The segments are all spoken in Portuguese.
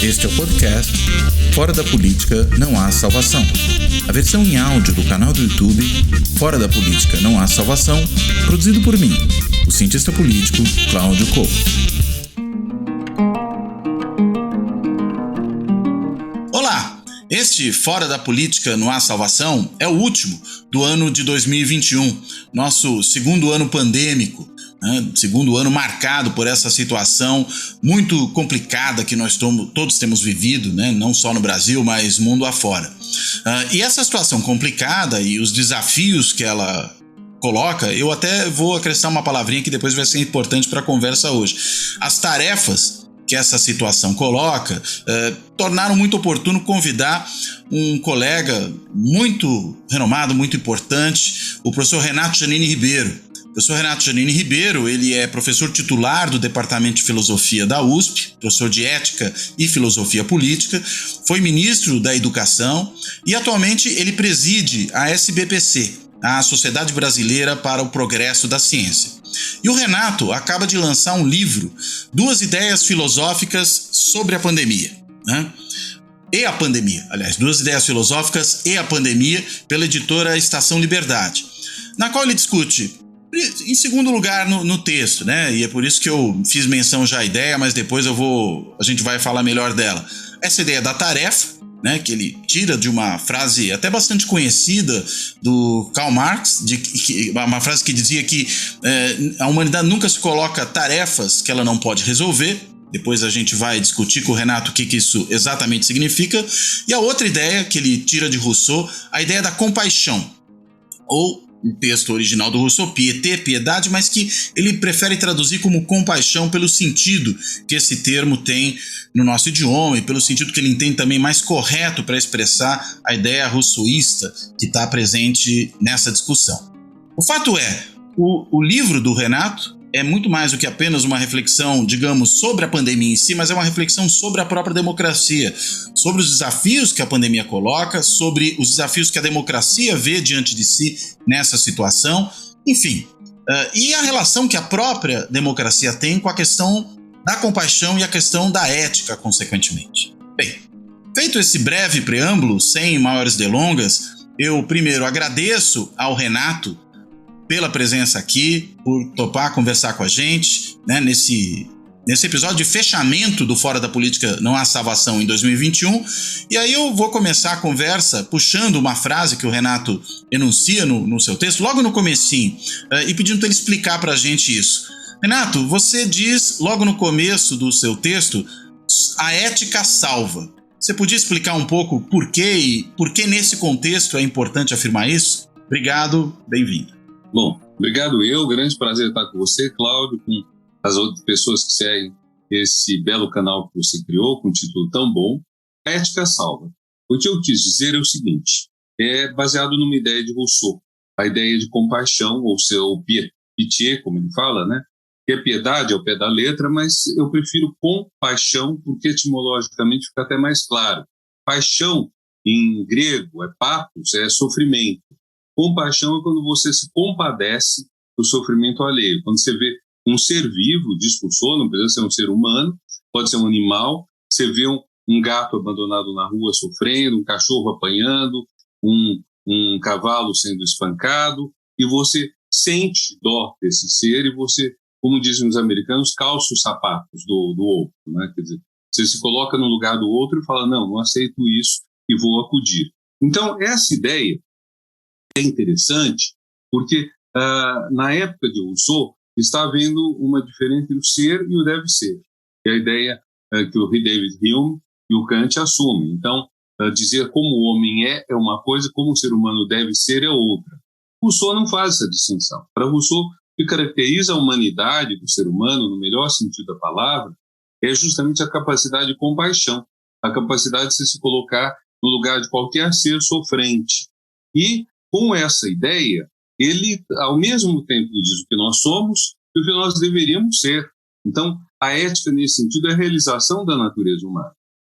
Este é o podcast Fora da Política Não Há Salvação. A versão em áudio do canal do YouTube Fora da Política Não Há Salvação, produzido por mim, o cientista político Cláudio Couto. Olá! Este Fora da Política Não Há Salvação é o último do ano de 2021, nosso segundo ano pandêmico. Segundo ano marcado por essa situação muito complicada que nós todos temos vivido, não só no Brasil, mas mundo afora. E essa situação complicada e os desafios que ela coloca, eu até vou acrescentar uma palavrinha que depois vai ser importante para a conversa hoje. As tarefas que essa situação coloca tornaram muito oportuno convidar um colega muito renomado, muito importante, o professor Renato Giannini Ribeiro. O professor Renato Giannini Ribeiro, ele é professor titular do Departamento de Filosofia da USP, professor de Ética e Filosofia Política, foi ministro da Educação e atualmente ele preside a SBPC, a Sociedade Brasileira para o Progresso da Ciência. E o Renato acaba de lançar um livro, 2 ideias filosóficas sobre a pandemia, E a pandemia, aliás, 2 ideias filosóficas e a pandemia, pela editora Estação Liberdade, na qual ele discute, em segundo lugar no texto, e é por isso que eu fiz menção já à ideia, mas depois a gente vai falar melhor dela. Essa ideia da tarefa, que ele tira de uma frase até bastante conhecida do Karl Marx, uma frase que dizia que a humanidade nunca se coloca tarefas que ela não pode resolver. Depois a gente vai discutir com o Renato o que isso exatamente significa. E a outra ideia que ele tira de Rousseau, a ideia da compaixão, ou o texto original do Rousseau, piété, piedade, mas que ele prefere traduzir como compaixão pelo sentido que esse termo tem no nosso idioma e pelo sentido que ele entende também mais correto para expressar a ideia rousseauista que está presente nessa discussão. O fato é, o livro do Renato é muito mais do que apenas uma reflexão, digamos, sobre a pandemia em si, mas é uma reflexão sobre a própria democracia, sobre os desafios que a pandemia coloca, sobre os desafios que a democracia vê diante de si nessa situação, enfim. E a relação que a própria democracia tem com a questão da compaixão e a questão da ética, consequentemente. Bem, feito esse breve preâmbulo, sem maiores delongas, eu primeiro agradeço ao Renato pela presença aqui, por topar conversar com a gente, nesse episódio de fechamento do Fora da Política Não Há Salvação em 2021. E aí eu vou começar a conversa puxando uma frase que o Renato enuncia no seu texto, logo no comecinho, e pedindo para ele explicar para a gente isso. Renato, você diz logo no começo do seu texto, a ética salva. Você podia explicar um pouco por quê e por que nesse contexto é importante afirmar isso? Obrigado, bem-vindo. Bom, obrigado grande prazer estar com você, Cláudio, com as outras pessoas que seguem esse belo canal que você criou, com um título tão bom, A Ética Salva. O que eu quis dizer é o seguinte, é baseado numa ideia de Rousseau, a ideia de compaixão, ou seu pitié, como ele fala, que é piedade ao pé da letra, mas eu prefiro compaixão, porque etimologicamente fica até mais claro. Paixão, em grego, é pathos, é sofrimento. Compaixão é quando você se compadece do sofrimento alheio. Quando você vê um ser vivo, diz Rousseau, não precisa ser um ser humano, pode ser um animal, você vê um gato abandonado na rua sofrendo, um cachorro apanhando, um cavalo sendo espancado, e você sente dó desse ser e você, como dizem os americanos, calça os sapatos do outro. Quer dizer, você se coloca no lugar do outro e fala, não aceito isso e vou acudir. Então, essa ideia é interessante porque na época de Rousseau está havendo uma diferença entre o ser e o deve ser, que é a ideia que o David Hume e o Kant assumem. Então, dizer como o homem é uma coisa, como o ser humano deve ser é outra. Rousseau não faz essa distinção. Para Rousseau, o que caracteriza a humanidade do ser humano, no melhor sentido da palavra, é justamente a capacidade de compaixão, a capacidade de se colocar no lugar de qualquer ser sofrente. E com essa ideia, ele, ao mesmo tempo, diz o que nós somos e o que nós deveríamos ser. Então, a ética, nesse sentido, é a realização da natureza humana.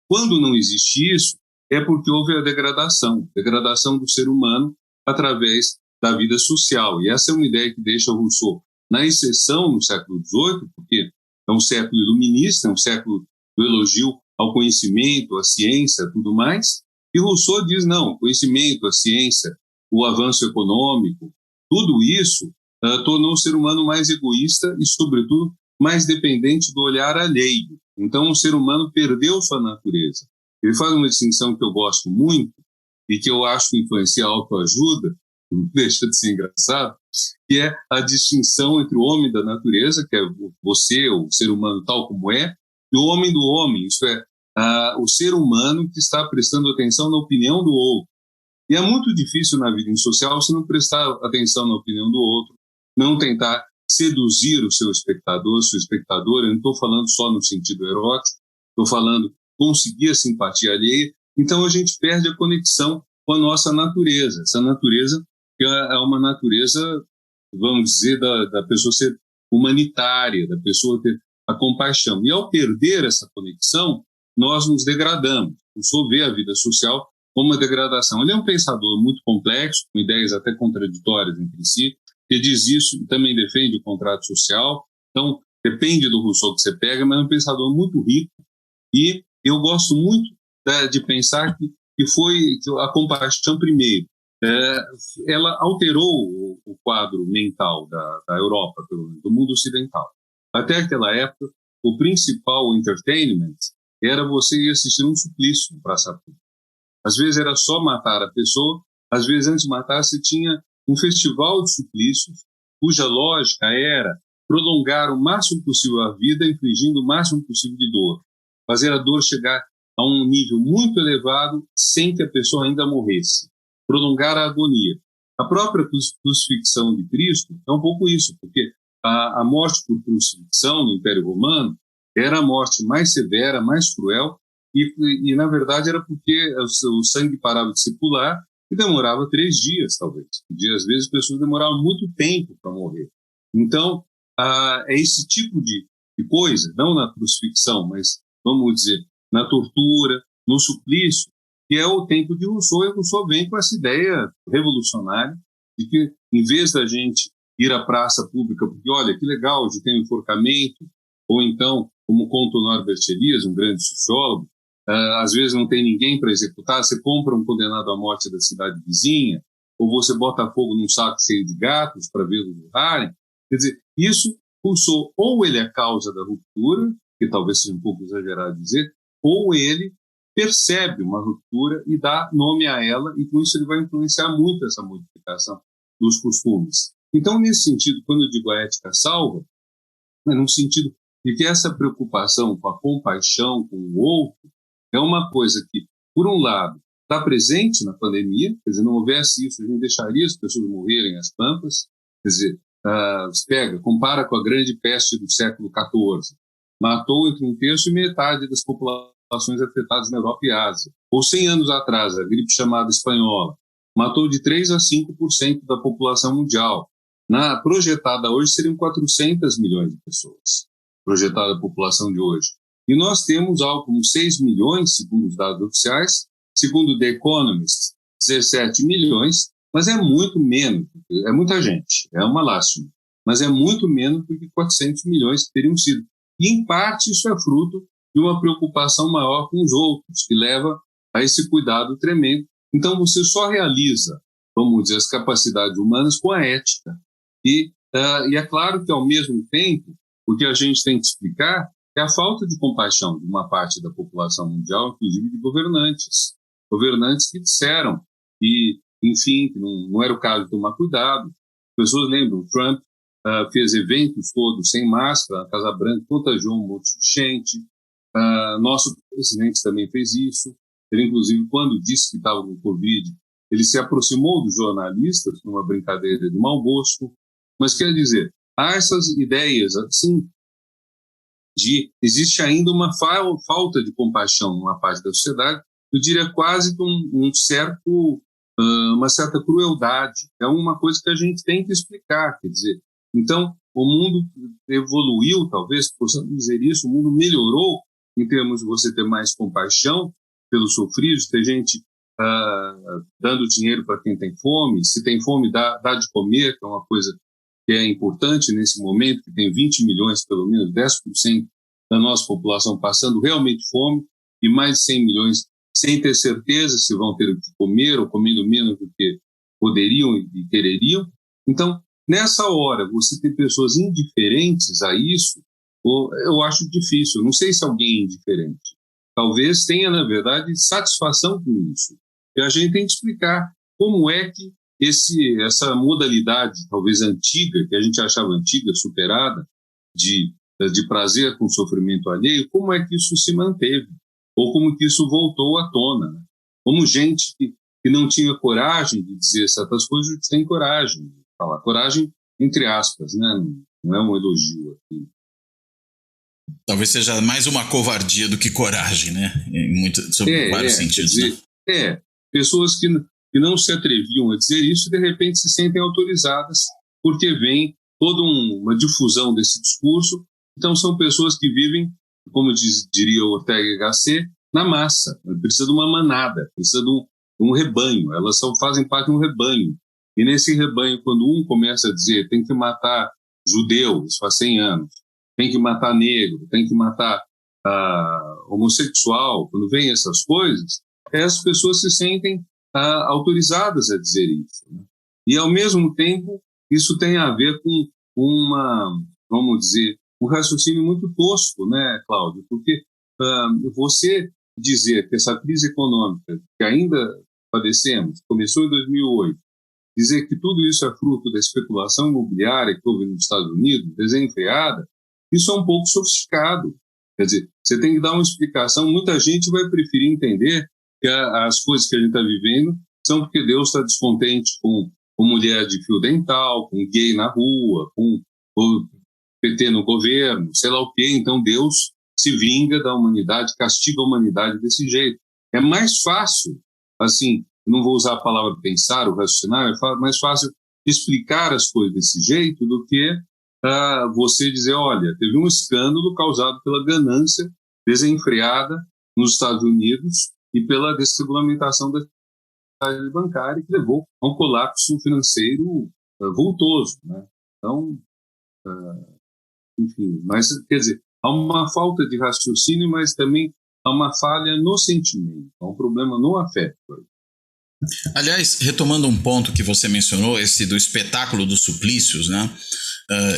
Quando não existe isso, é porque houve a degradação do ser humano através da vida social. E essa é uma ideia que deixa Rousseau na exceção no século XVIII, porque é um século iluminista, é um século do elogio ao conhecimento, à ciência, tudo mais. E Rousseau diz, não, o conhecimento, a ciência, o avanço econômico, tudo isso tornou o ser humano mais egoísta e, sobretudo, mais dependente do olhar alheio. Então, o ser humano perdeu sua natureza. Ele faz uma distinção que eu gosto muito e que eu acho que influencia a autoajuda, não deixa de ser engraçado, que é a distinção entre o homem da natureza, que é você, o ser humano tal como é, e o homem do homem, isso é, o ser humano que está prestando atenção na opinião do outro. E é muito difícil na vida social você não prestar atenção na opinião do outro, não tentar seduzir o seu espectador, sua espectadora. Eu não estou falando só no sentido erótico, estou falando conseguir a simpatia alheia. Então a gente perde a conexão com a nossa natureza. Essa natureza que é uma natureza, vamos dizer, da pessoa ser humanitária, da pessoa ter a compaixão. E ao perder essa conexão, nós nos degradamos. O Rousseau vê a vida social como uma degradação. Ele é um pensador muito complexo, com ideias até contraditórias entre si, que diz isso e também defende o contrato social. Então, depende do Rousseau que você pega, mas é um pensador muito rico. E eu gosto muito de pensar que foi a compaixão primeiro. Ela alterou o quadro mental da Europa, do mundo ocidental. Até aquela época, o principal entertainment era você ir assistir um suplício em praça pública. Às vezes era só matar a pessoa, às vezes antes de matar você tinha um festival de suplícios, cuja lógica era prolongar o máximo possível a vida, infligindo o máximo possível de dor. Fazer a dor chegar a um nível muito elevado sem que a pessoa ainda morresse. Prolongar a agonia. A própria crucifixão de Cristo é um pouco isso, porque a morte por crucifixão no Império Romano era a morte mais severa, mais cruel, e na verdade era porque o sangue parava de circular e demorava 3 dias, talvez. E às vezes as pessoas demoravam muito tempo para morrer. Então, é esse tipo de coisa, não na crucifixão, mas, vamos dizer, na tortura, no suplício, que é o tempo de Rousseau, e Rousseau vem com essa ideia revolucionária de que, em vez da gente ir à praça pública, porque, olha, que legal, hoje tem um enforcamento, ou então, como conta o Norbert Elias, um grande sociólogo, às vezes não tem ninguém para executar, você compra um condenado à morte da cidade vizinha, ou você bota fogo num saco cheio de gatos para vê-los urrarem. Quer dizer, isso Rousseau, ou ele é a causa da ruptura, que talvez seja um pouco exagerado dizer, ou ele percebe uma ruptura e dá nome a ela, e com isso ele vai influenciar muito essa modificação dos costumes. Então, nesse sentido, quando eu digo a ética salva, é no sentido de que essa preocupação com a compaixão com o outro é uma coisa que, por um lado, está presente na pandemia, quer dizer, não houvesse isso, a gente deixaria as pessoas morrerem às pampas, quer dizer, compara com a grande peste do século XIV, matou entre 1/3 e metade das populações afetadas na Europa e Ásia. Ou 100 anos atrás, a gripe chamada espanhola, matou de 3 a 5% da população mundial. Na projetada hoje seriam 400 milhões de pessoas, projetada a população de hoje. E nós temos algo como 6 milhões, segundo os dados oficiais, segundo The Economist, 17 milhões, mas é muito menos, é muita gente, é uma lástima, mas é muito menos do que 400 milhões que teriam sido. E, em parte, isso é fruto de uma preocupação maior com os outros, que leva a esse cuidado tremendo. Então, você só realiza, vamos dizer, as capacidades humanas com a ética. E é claro que, ao mesmo tempo, o que a gente tem que explicar é a falta de compaixão de uma parte da população mundial, inclusive de governantes. Governantes que disseram que, enfim, que não era o caso de tomar cuidado. As pessoas lembram, Trump fez eventos todos sem máscara, a Casa Branca contagiou um monte de gente. Nosso presidente também fez isso. Ele, inclusive, quando disse que estava com Covid, ele se aproximou dos jornalistas numa brincadeira de mau gosto. Mas, quer dizer, há essas ideias, assim, existe ainda uma falta de compaixão numa parte da sociedade, eu diria quase que uma certa crueldade. É uma coisa que a gente tem que explicar, quer dizer, então o mundo evoluiu, talvez possamos dizer isso, o mundo melhorou em termos de você ter mais compaixão pelos sofridos, ter gente dando dinheiro para quem tem fome, se tem fome dá de comer, que é uma coisa que é importante nesse momento, que tem 20 milhões, pelo menos 10% da nossa população passando realmente fome, e mais de 100 milhões sem ter certeza se vão ter o que comer ou comendo menos do que poderiam e quereriam. Então, nessa hora, você ter pessoas indiferentes a isso, eu acho difícil. Não sei se alguém é indiferente. Talvez tenha, na verdade, satisfação com isso. E a gente tem que explicar como é que essa modalidade, talvez antiga, que a gente achava antiga, superada, de prazer com sofrimento alheio, como é que isso se manteve? Ou como que isso voltou à tona? Né? Como gente que não tinha coragem de dizer certas coisas, tem coragem de falar. Coragem, entre aspas, né? Não é um elogio aqui. Talvez seja mais uma covardia do que coragem, né? Sob vários sentidos. Dizer, pessoas que não se atreviam a dizer isso, de repente se sentem autorizadas, porque vem toda uma difusão desse discurso. Então são pessoas que vivem, como diria o Ortega y Gasset, na massa. Precisa de uma manada, precisa de um rebanho. Elas fazem parte de um rebanho. E nesse rebanho, quando um começa a dizer tem que matar judeu, isso faz 100 anos, tem que matar negro, tem que matar homossexual, quando vem essas coisas, as pessoas se sentem autorizadas a dizer isso. Né? E, ao mesmo tempo, isso tem a ver com vamos dizer, um raciocínio muito tosco, né, Cláudio? Porque você dizer que essa crise econômica que ainda padecemos, começou em 2008, dizer que tudo isso é fruto da especulação imobiliária que houve nos Estados Unidos, desenfreada, isso é um pouco sofisticado. Quer dizer, você tem que dar uma explicação. Muita gente vai preferir entender que as coisas que a gente está vivendo são porque Deus está descontente com mulher de fio dental, com gay na rua, com PT no governo, sei lá o quê. Então Deus se vinga da humanidade, castiga a humanidade desse jeito. É mais fácil, assim, não vou usar a palavra pensar ou raciocinar, é mais fácil explicar as coisas desse jeito do que você dizer, olha, teve um escândalo causado pela ganância desenfreada nos Estados Unidos e pela desregulamentação da atividade bancária que levou a um colapso financeiro vultoso. Né? Então, enfim, mas, quer dizer, há uma falta de raciocínio, mas também há uma falha no sentimento, há um problema no afeto. Aliás, retomando um ponto que você mencionou, esse do espetáculo dos suplícios, né?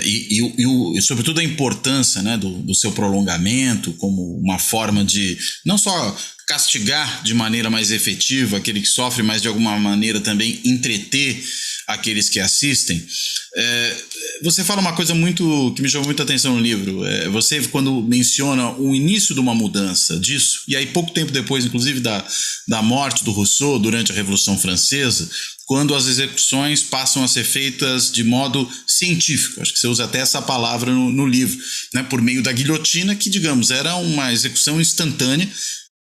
E sobretudo a importância, né, do seu prolongamento como uma forma de não só castigar de maneira mais efetiva aquele que sofre, mas de alguma maneira também entreter aqueles que assistem. Você fala uma coisa que me chamou muita atenção no livro. Você, quando menciona o início de uma mudança disso, e aí pouco tempo depois, inclusive, da morte do Rousseau durante a Revolução Francesa, quando as execuções passam a ser feitas de modo científico. Acho que você usa até essa palavra no livro, né? Por meio da guilhotina, que, digamos, era uma execução instantânea,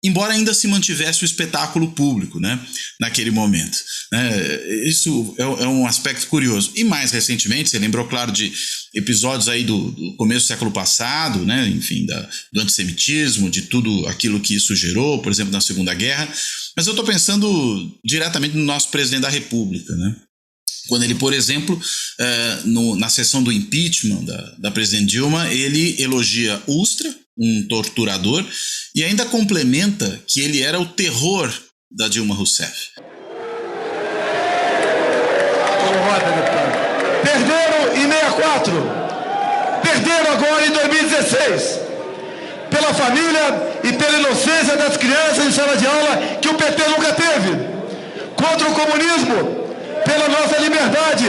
embora ainda se mantivesse o espetáculo público, né, naquele momento. Isso é um aspecto curioso. E mais recentemente, você lembrou, claro, de episódios aí do começo do século passado, né, enfim, do antissemitismo, de tudo aquilo que isso gerou, por exemplo, na Segunda Guerra. Mas eu estou pensando diretamente no nosso presidente da República, né? Quando ele, por exemplo, na sessão do impeachment da presidente Dilma, ele elogia Ustra, um torturador, e ainda complementa que ele era o terror da Dilma Rousseff. Perderam em 64, perderam agora em 2016, pela família e pela inocência das crianças em sala de aula que o PT nunca teve, contra o comunismo, pela nossa liberdade,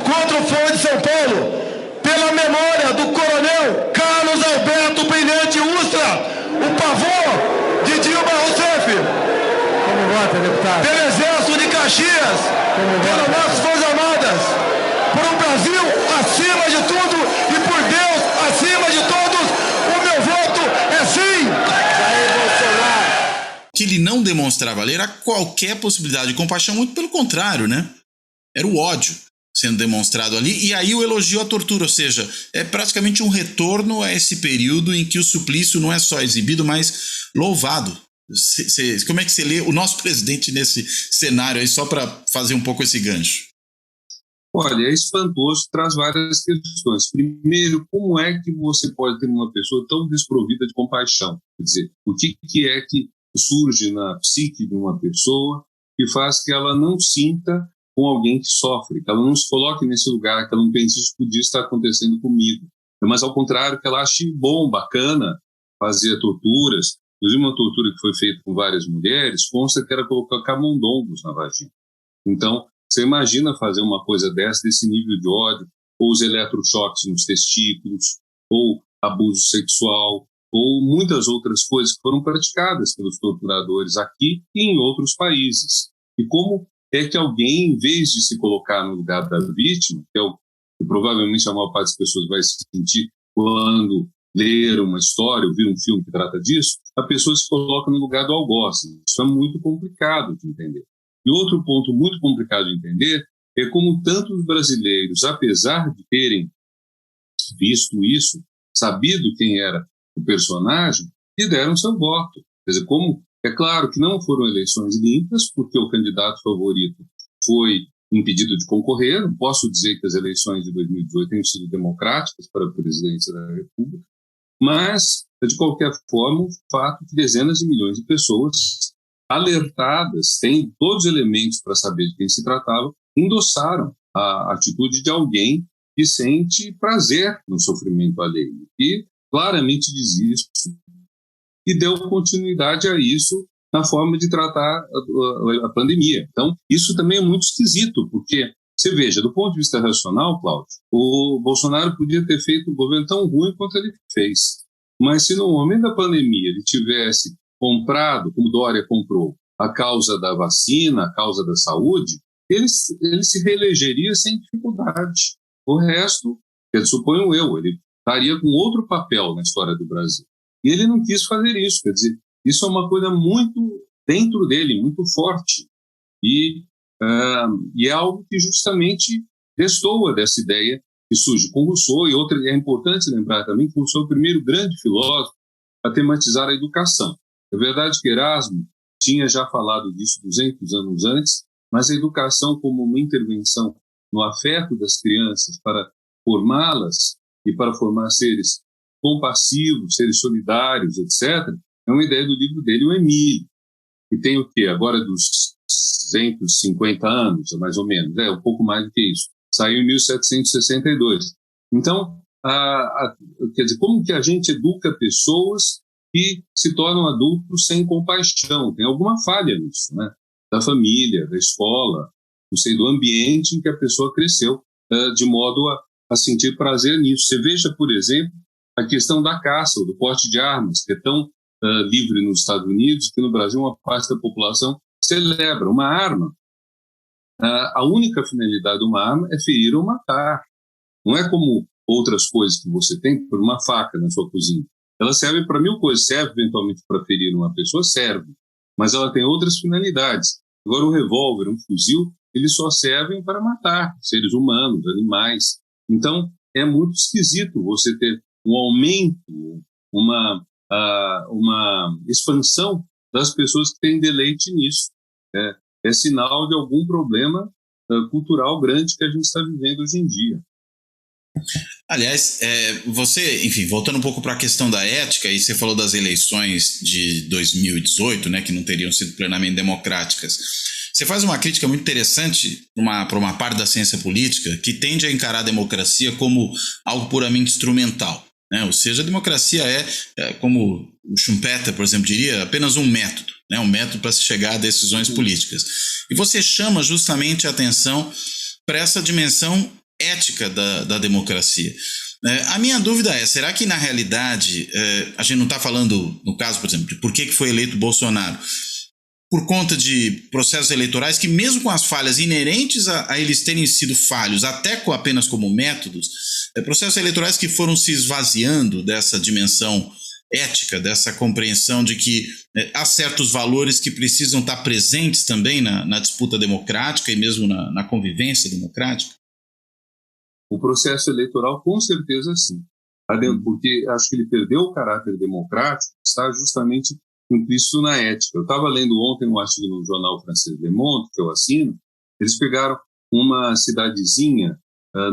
contra o Fórum de São Paulo, pela memória do coronel Carlos Alberto Brilhante Ustra, o pavor de Dilma Rousseff. Como vota, deputado? Pelo Exército de Caxias, pelas nossas Forças Armadas, por um Brasil acima de tudo e por Deus acima de todos, o meu voto é sim. Que ele não demonstrava ler a qualquer possibilidade de compaixão, muito pelo contrário, né? Era o ódio sendo demonstrado ali, e aí o elogio à tortura, ou seja, é praticamente um retorno a esse período em que o suplício não é só exibido, mas louvado. Como é que você lê o nosso presidente nesse cenário aí, só para fazer um pouco esse gancho? Olha, é espantoso, traz várias questões. Primeiro, como é que você pode ter uma pessoa tão desprovida de compaixão? Quer dizer, o que é que surge na psique de uma pessoa que faz que ela não sinta com alguém que sofre, que ela não se coloque nesse lugar, que ela não pense isso podia estar acontecendo comigo. Mas, ao contrário, que ela ache bom, bacana, fazer torturas. Inclusive, uma tortura que foi feita com várias mulheres, consta que era colocar camundongos na vagina. Então, você imagina fazer uma coisa dessa, desse nível de ódio, ou os eletrochoques nos testículos, ou abuso sexual, ou muitas outras coisas que foram praticadas pelos torturadores aqui e em outros países. E como é que alguém, em vez de se colocar no lugar da vítima, que é o que provavelmente a maior parte das pessoas vai se sentir quando ler uma história, ou ver um filme que trata disso, a pessoa se coloca no lugar do algoz. Isso é muito complicado de entender. E outro ponto muito complicado de entender é como tantos brasileiros, apesar de terem visto isso, sabido quem era o personagem, lhe deram seu voto. Quer dizer, como é claro que não foram eleições limpas, porque o candidato favorito foi impedido de concorrer. Não posso dizer que as eleições de 2018 tenham sido democráticas para a presidência da República, mas, de qualquer forma, o fato que dezenas de milhões de pessoas alertadas, têm todos os elementos para saber de quem se tratava, endossaram a atitude de alguém que sente prazer no sofrimento alheio. E claramente diz isso e deu continuidade a isso na forma de tratar a pandemia. Então, isso também é muito esquisito, porque, você veja, do ponto de vista racional, Cláudio, o Bolsonaro podia ter feito um governo tão ruim quanto ele fez. Mas se no momento da pandemia ele tivesse comprado, como Dória comprou, a causa da vacina, a causa da saúde, ele se reelegeria sem dificuldade. O resto, suponho eu, ele estaria com outro papel na história do Brasil. E ele não quis fazer isso, quer dizer, isso é uma coisa muito dentro dele, muito forte. E é algo que justamente destoa dessa ideia que surge com Rousseau, e outra, é importante lembrar também que Rousseau é o primeiro grande filósofo a tematizar a educação. É verdade que Erasmo tinha já falado disso 200 anos antes, mas a educação como uma intervenção no afeto das crianças para formá-las e para formar seres compassivos, seres solidários, etc., é uma ideia do livro dele, o Emílio, que tem o quê? Agora dos 150 anos, mais ou menos, um pouco mais do que isso. Saiu em 1762. Então, quer dizer, como que a gente educa pessoas que se tornam adultos sem compaixão? Tem alguma falha nisso, né? Da família, da escola, não sei, do ambiente em que a pessoa cresceu, de modo a sentir prazer nisso. Você veja, por exemplo, a questão da caça, ou do porte de armas, que é tão livre nos Estados Unidos, que no Brasil uma parte da população celebra. Uma arma, a única finalidade de uma arma é ferir ou matar. Não é como outras coisas que você tem, por uma faca na sua cozinha. Ela serve para 1000 coisas, serve eventualmente para ferir uma pessoa, serve, mas ela tem outras finalidades. Agora, um revólver, um fuzil, eles só servem para matar seres humanos, animais. Então, é muito esquisito você ter um aumento, uma expansão das pessoas que têm deleite nisso. É sinal de algum problema cultural grande que a gente está vivendo hoje em dia. Aliás, você, enfim, voltando um pouco para a questão da ética, e você falou das eleições de 2018, né, que não teriam sido plenamente democráticas. Você faz uma crítica muito interessante para uma parte da ciência política que tende a encarar a democracia como algo puramente instrumental, né? Ou seja, a democracia é, como o Schumpeter, por exemplo, diria, apenas um método, né? Um método para se chegar a decisões políticas. E você chama justamente a atenção para essa dimensão ética da democracia. A minha dúvida é, será que na realidade a gente não está falando, no caso, por exemplo, de por que foi eleito Bolsonaro? Por conta de processos eleitorais que, mesmo com as falhas inerentes a eles terem sido falhos, até apenas como métodos, processos eleitorais que foram se esvaziando dessa dimensão ética, dessa compreensão de que há certos valores que precisam estar presentes também na disputa democrática e mesmo na convivência democrática? O processo eleitoral, com certeza, sim. Porque acho que ele perdeu o caráter democrático, está justamente implícito na ética. Eu estava lendo ontem um artigo no jornal francês Le Monde, que eu assino, eles pegaram uma cidadezinha,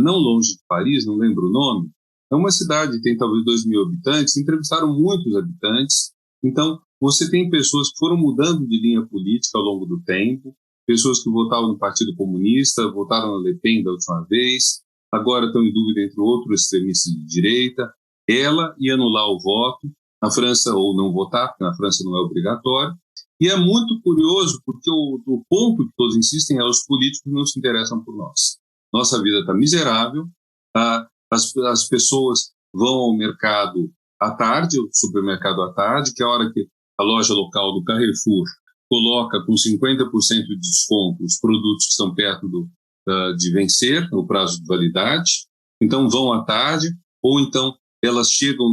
não longe de Paris, não lembro o nome, é uma cidade, tem talvez 2.000 habitantes, entrevistaram muitos habitantes, então você tem pessoas que foram mudando de linha política ao longo do tempo, pessoas que votavam no Partido Comunista, votaram na Le Pen da última vez, agora estão em dúvida entre outros extremistas de direita. Ela ia anular o voto na França, ou não votar, porque na França não é obrigatório. E é muito curioso, porque o ponto que todos insistem é os políticos não se interessam por nós. Nossa vida está miserável, as pessoas vão ao mercado à tarde, ao supermercado à tarde, que é a hora que a loja local do Carrefour coloca com 50% de desconto os produtos que estão perto de vencer, no prazo de validade. Então vão à tarde, ou então elas chegam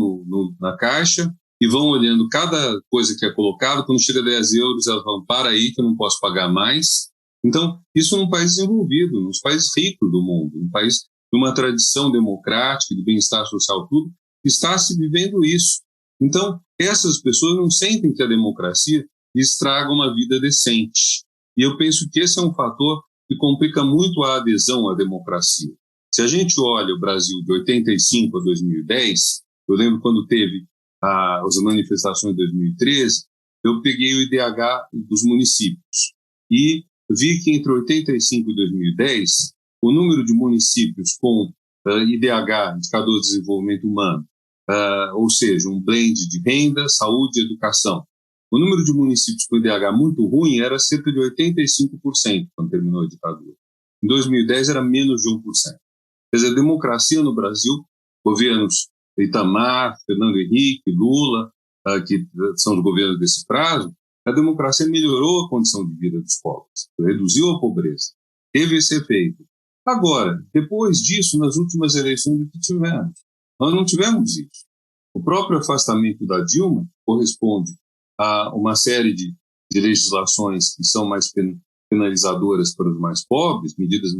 na caixa e vão olhando cada coisa que é colocada. Quando chega a 10 euros, elas falam, para aí que eu não posso pagar mais. Então, isso num país desenvolvido, nos países ricos do mundo, um país de uma tradição democrática, de bem-estar social, tudo, está se vivendo isso. Então, essas pessoas não sentem que a democracia estraga uma vida decente. E eu penso que esse é um fator que complica muito a adesão à democracia. Se a gente olha o Brasil de 85 a 2010, eu lembro quando teve as manifestações de 2013, eu peguei o IDH dos municípios e vi que entre 85 e 2010, o número de municípios com IDH, Indicador de Desenvolvimento Humano, ou seja, um blend de renda, saúde e educação, o número de municípios com IDH muito ruim era cerca de 85% quando terminou a ditadura. Em 2010 era menos de 1%. Quer dizer, a democracia no Brasil, governos Itamar, Fernando Henrique, Lula, que são os governos desse prazo, a democracia melhorou a condição de vida dos povos, reduziu a pobreza, teve esse efeito. Agora, depois disso, nas últimas eleições, o que tivemos? Nós não tivemos isso. O próprio afastamento da Dilma corresponde a uma série de legislações que são mais penalizadoras para os mais pobres, medidas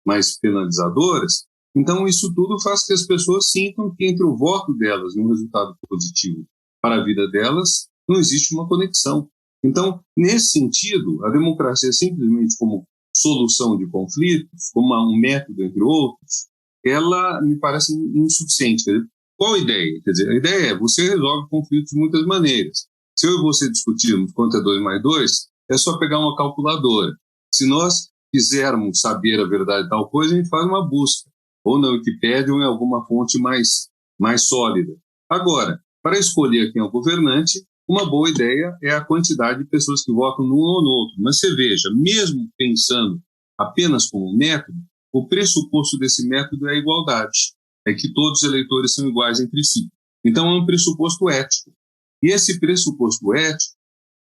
mais penalizadoras. Então, isso tudo faz que as pessoas sintam que entre o voto delas e um resultado positivo para a vida delas, não existe uma conexão. Então, nesse sentido, a democracia simplesmente como solução de conflitos, como um método entre outros, ela me parece insuficiente. Quer dizer, qual a ideia? Quer dizer, a ideia é você resolve conflitos de muitas maneiras. Se eu e você discutirmos quanto é 2 mais 2, é só pegar uma calculadora. Se nós quisermos saber a verdade de tal coisa, a gente faz uma busca, ou na Wikipédia ou em alguma fonte mais sólida. Agora, para escolher quem é o governante, uma boa ideia é a quantidade de pessoas que votam num ou no outro. Mas você veja, mesmo pensando apenas como método, o pressuposto desse método é a igualdade, é que todos os eleitores são iguais entre si. Então é um pressuposto ético. E esse pressuposto ético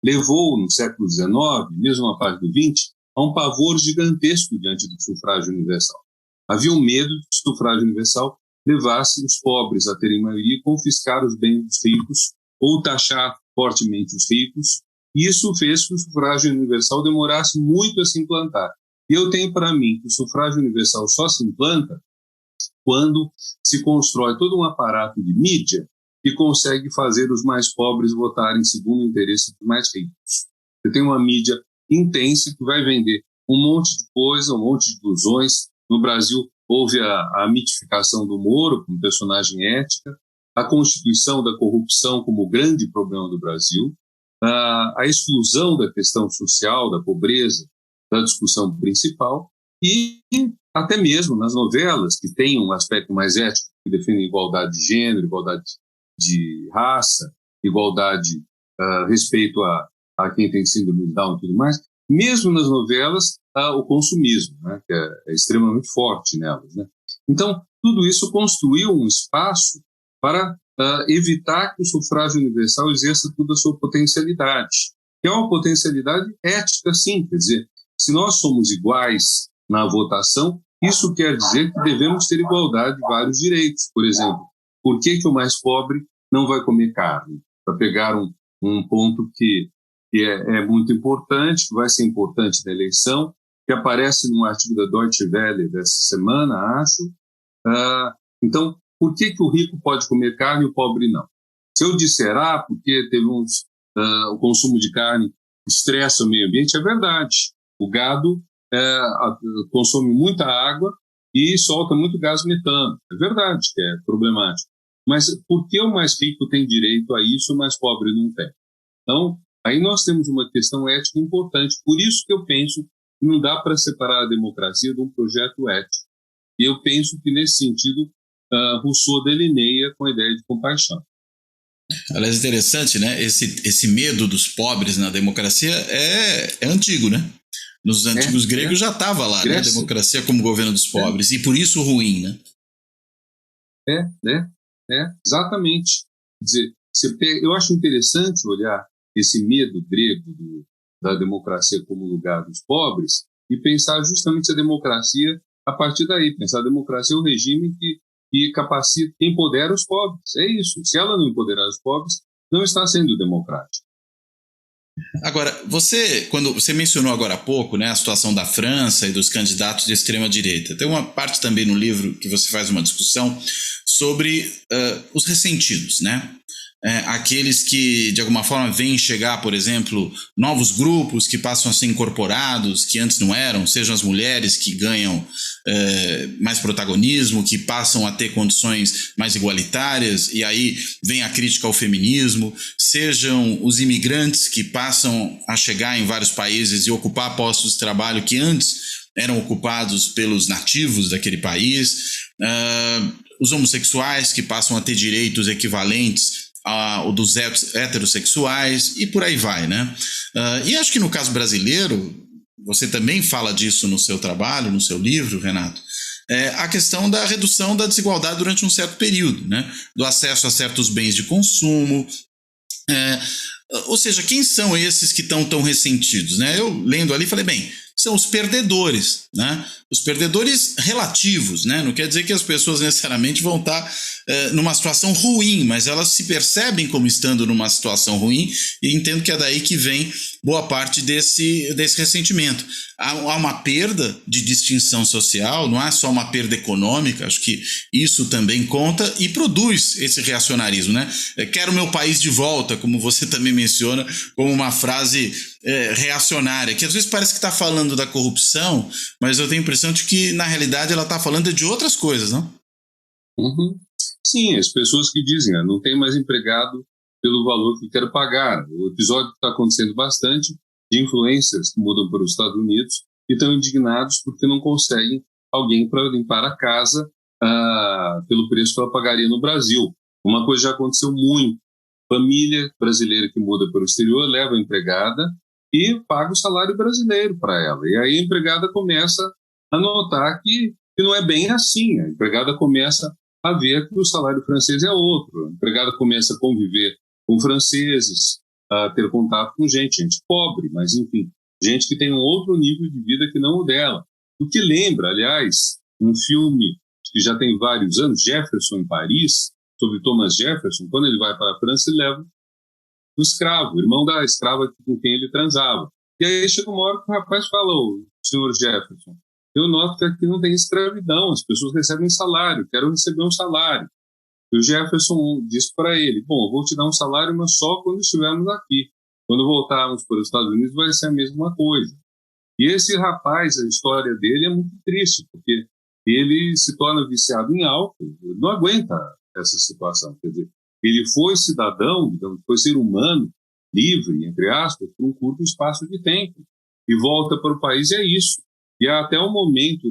levou, no século XIX, mesmo na parte do XX, a um pavor gigantesco diante do sufrágio universal. Havia um medo de que o sufrágio universal levasse os pobres a terem maioria e confiscar os bens dos ricos ou taxar fortemente os ricos. E isso fez que o sufrágio universal demorasse muito a se implantar. E eu tenho para mim que o sufrágio universal só se implanta quando se constrói todo um aparato de mídia que consegue fazer os mais pobres votarem segundo o interesse dos mais ricos. Você tem uma mídia intensa que vai vender um monte de coisa, um monte de ilusões. No Brasil, houve a mitificação do Moro como personagem ética, a constituição da corrupção como o grande problema do Brasil, a exclusão da questão social, da pobreza, da discussão principal, e até mesmo nas novelas, que têm um aspecto mais ético, que defendem igualdade de gênero, igualdade de raça, igualdade, respeito a quem tem síndrome de Down e tudo mais, mesmo nas novelas, o consumismo, né, que é extremamente forte nelas, né? Então, tudo isso construiu um espaço para evitar que o sufrágio universal exerça toda a sua potencialidade, que é uma potencialidade ética, sim. Quer dizer, se nós somos iguais na votação, isso quer dizer que devemos ter igualdade de vários direitos. Por exemplo, por que o mais pobre não vai comer carne? Para pegar um ponto que é muito importante, que vai ser importante na eleição, que aparece num artigo da Deutsche Welle dessa semana, acho. Então, por que o rico pode comer carne e o pobre não? Se eu disser, porque teve o consumo de carne estressa o meio ambiente, é verdade. O gado consome muita água e solta muito gás metano. É verdade que é problemático. Mas por que o mais rico tem direito a isso e o mais pobre não tem? Então, aí nós temos uma questão ética importante. Por isso que eu penso que não dá para separar a democracia de um projeto ético. E eu penso que, nesse sentido, Rousseau delineia com a ideia de compaixão. Aliás, interessante, né? Esse medo dos pobres na democracia é antigo, né? Nos antigos gregos já estava lá, né? A democracia como governo dos pobres, e por isso ruim, né? Exatamente. Quer dizer, eu acho interessante olhar esse medo grego da democracia como lugar dos pobres e pensar justamente a democracia a partir daí. Pensar a democracia é um regime que capacita, que empodera os pobres. É isso. Se ela não empoderar os pobres, não está sendo democrática. Agora, quando você mencionou agora há pouco, né, a situação da França e dos candidatos de extrema-direita, tem uma parte também no livro que você faz uma discussão sobre os ressentidos, né? Aqueles que, de alguma forma, veem chegar, por exemplo, novos grupos que passam a ser incorporados, que antes não eram, sejam as mulheres que ganham mais protagonismo, que passam a ter condições mais igualitárias, e aí vem a crítica ao feminismo, sejam os imigrantes que passam a chegar em vários países e ocupar postos de trabalho que antes eram ocupados pelos nativos daquele país, os homossexuais que passam a ter direitos equivalentes o dos heterossexuais e por aí vai, né? E acho que no caso brasileiro, você também fala disso no seu trabalho, no seu livro, Renato, a questão da redução da desigualdade durante um certo período, né? Do acesso a certos bens de consumo. Ou seja, quem são esses que estão tão ressentidos, né? Eu lendo ali falei, bem, são os perdedores, né? Os perdedores relativos, né? Não quer dizer que as pessoas necessariamente vão estar numa situação ruim, mas elas se percebem como estando numa situação ruim e entendo que é daí que vem boa parte desse ressentimento. Há uma perda de distinção social, não há só uma perda econômica, acho que isso também conta e produz esse reacionarismo, né? Quero meu país de volta, como você também menciona, como uma frase reacionária, que às vezes parece que está falando da corrupção, mas eu tenho a impressão de que, na realidade, ela está falando de outras coisas, não? Uhum. Sim, as pessoas que dizem, não tem mais empregado pelo valor que quero pagar. O episódio está acontecendo bastante de influencers que mudam para os Estados Unidos e estão indignados porque não conseguem alguém para limpar a casa pelo preço que ela pagaria no Brasil. Uma coisa já aconteceu muito. Família brasileira que muda para o exterior leva a empregada e paga o salário brasileiro para ela. E aí a empregada começa a notar que não é bem assim. A empregada começa a ver que o salário francês é outro. A empregada começa a conviver com franceses, a ter contato com gente pobre, mas enfim, gente que tem um outro nível de vida que não o dela. O que lembra, aliás, um filme que já tem vários anos, Jefferson em Paris, sobre Thomas Jefferson. Quando ele vai para a França, ele leva o escravo, o irmão da escrava com quem ele transava. E aí chega uma hora que o rapaz fala, senhor Jefferson, eu noto que aqui não tem escravidão, as pessoas recebem salário, quero receber um salário. E o Jefferson disse para ele, bom, eu vou te dar um salário, mas só quando estivermos aqui. Quando voltarmos para os Estados Unidos vai ser a mesma coisa. E esse rapaz, a história dele é muito triste, porque ele se torna viciado em álcool, ele não aguenta essa situação. Quer dizer, ele foi cidadão, então foi ser humano, livre, entre aspas, por um curto espaço de tempo. E volta para o país, é isso. E há até um momento